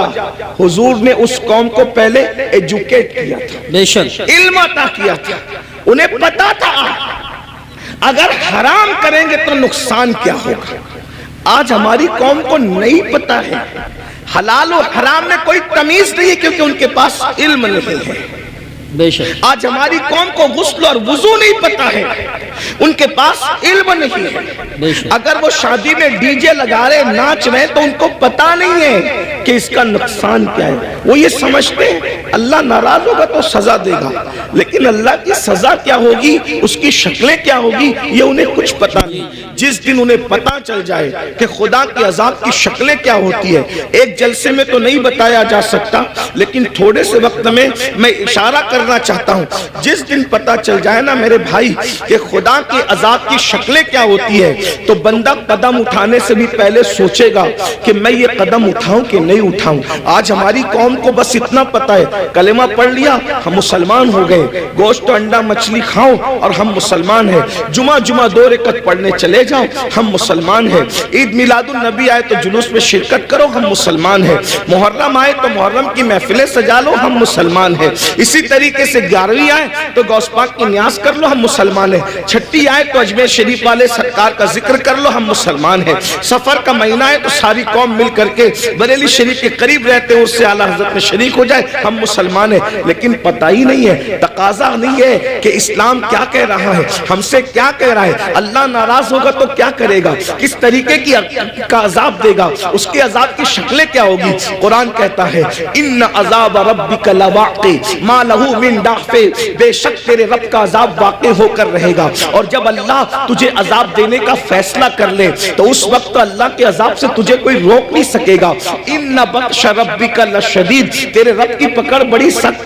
حضور نے اس قوم کو پہلے ایجوکیٹ کیا تھا, علم عطا کیا تھا. انہیں پتا تھا اگر حرام کریں گے تو نقصان کیا ہوگا. آج ہماری قوم کو نہیں پتا ہے, حلال و حرام میں کوئی تمیز نہیں ہے کیونکہ ان کے پاس علم نہیں ہے. آج ہماری قوم کو غسل اور وضو نہیں پتا ہے, ان کے پاس علم نہیں ہے. اگر وہ شادی میں ڈی جے لگا رہے ناچ رہے تو ان کو پتا نہیں ہے کہ اس کا نقصان کیا ہے. وہ یہ سمجھتے ہیں اللہ ناراض ہوگا تو سزا دے گا, لیکن اللہ کی سزا کیا ہوگی, اس کی شکلیں کیا ہوگی, یہ انہیں کچھ پتا نہیں. جس دن انہیں پتا چل جائے کہ خدا کی عذاب کی شکلیں کیا ہوتی ہے, ایک جلسے میں تو نہیں بتایا جا سکتا, لیکن تھوڑے سے وقت میں اشارہ کرنا چاہتا ہوں. جس دن پتا چل جائے نا میرے بھائی کہ خدا کی عذاب کی شکلیں کیا ہوتی ہے, تو بندہ قدم اٹھانے سے بھی پہلے سوچے گا کہ میں یہ قدم اٹھاؤں کہ نہیں اٹھاؤں. آج ہماری قوم کو بس اتنا پتا ہے, کلمہ پڑھ لیا ہم مسلمان ہو گئے, گوشت انڈا مچھلی کھاؤ اور ہم مسلمان ہیں, جمعہ 2 رکعت پڑھنے چلے جاؤ ہم مسلمان ہیں, عید میلاد النبی آئے تو جلوس میں شرکت کرو ہم مسلمان ہیں, محرم آئے تو محرم کی محفلیں سجا لو ہم مسلمان ہیں, اسی طریقے سے 11ویں آئے تو غوث پاک کی نیاز کر لو ہم مسلمان ہیں, چھٹی آئے تو اجمیر شریف والے سرکار کا ذکر کر لو ہم مسلمان ہیں, سفر کا مہینہ آئے تو ساری قوم مل کر کے بریلی شریف کے قریب رہتے ہیں اس سے اعلیٰ حضرت میں شریک ہو جائے ہم مسلمان ہیں. لیکن پتہ ہی نہیں ہے, تقاضا نہیں ہے کہ اسلام کیا کہہ رہا ہے, ہم سے کیا کہہ رہا ہے, اللہ ناراض ہوگا تو کیا کرے گا, کس طریقے کا عذاب دے گا, اس کے عذاب کی شکلیں کیا ہوگی. قرآن کہتا ہے ان عذاب ربک لواقع ما لہ من دافع, بے شک تیرے رب کا عذاب واقع ہو کر رہے گا. اور جب اللہ تجھے عذاب دینے کا فیصلہ کر لے تو اس وقت اللہ کے عذاب سے تجھے کوئی روک نہیں سکے گا. ان بطش ربک لشدید, تیرے رب کی پکڑ بڑی سخت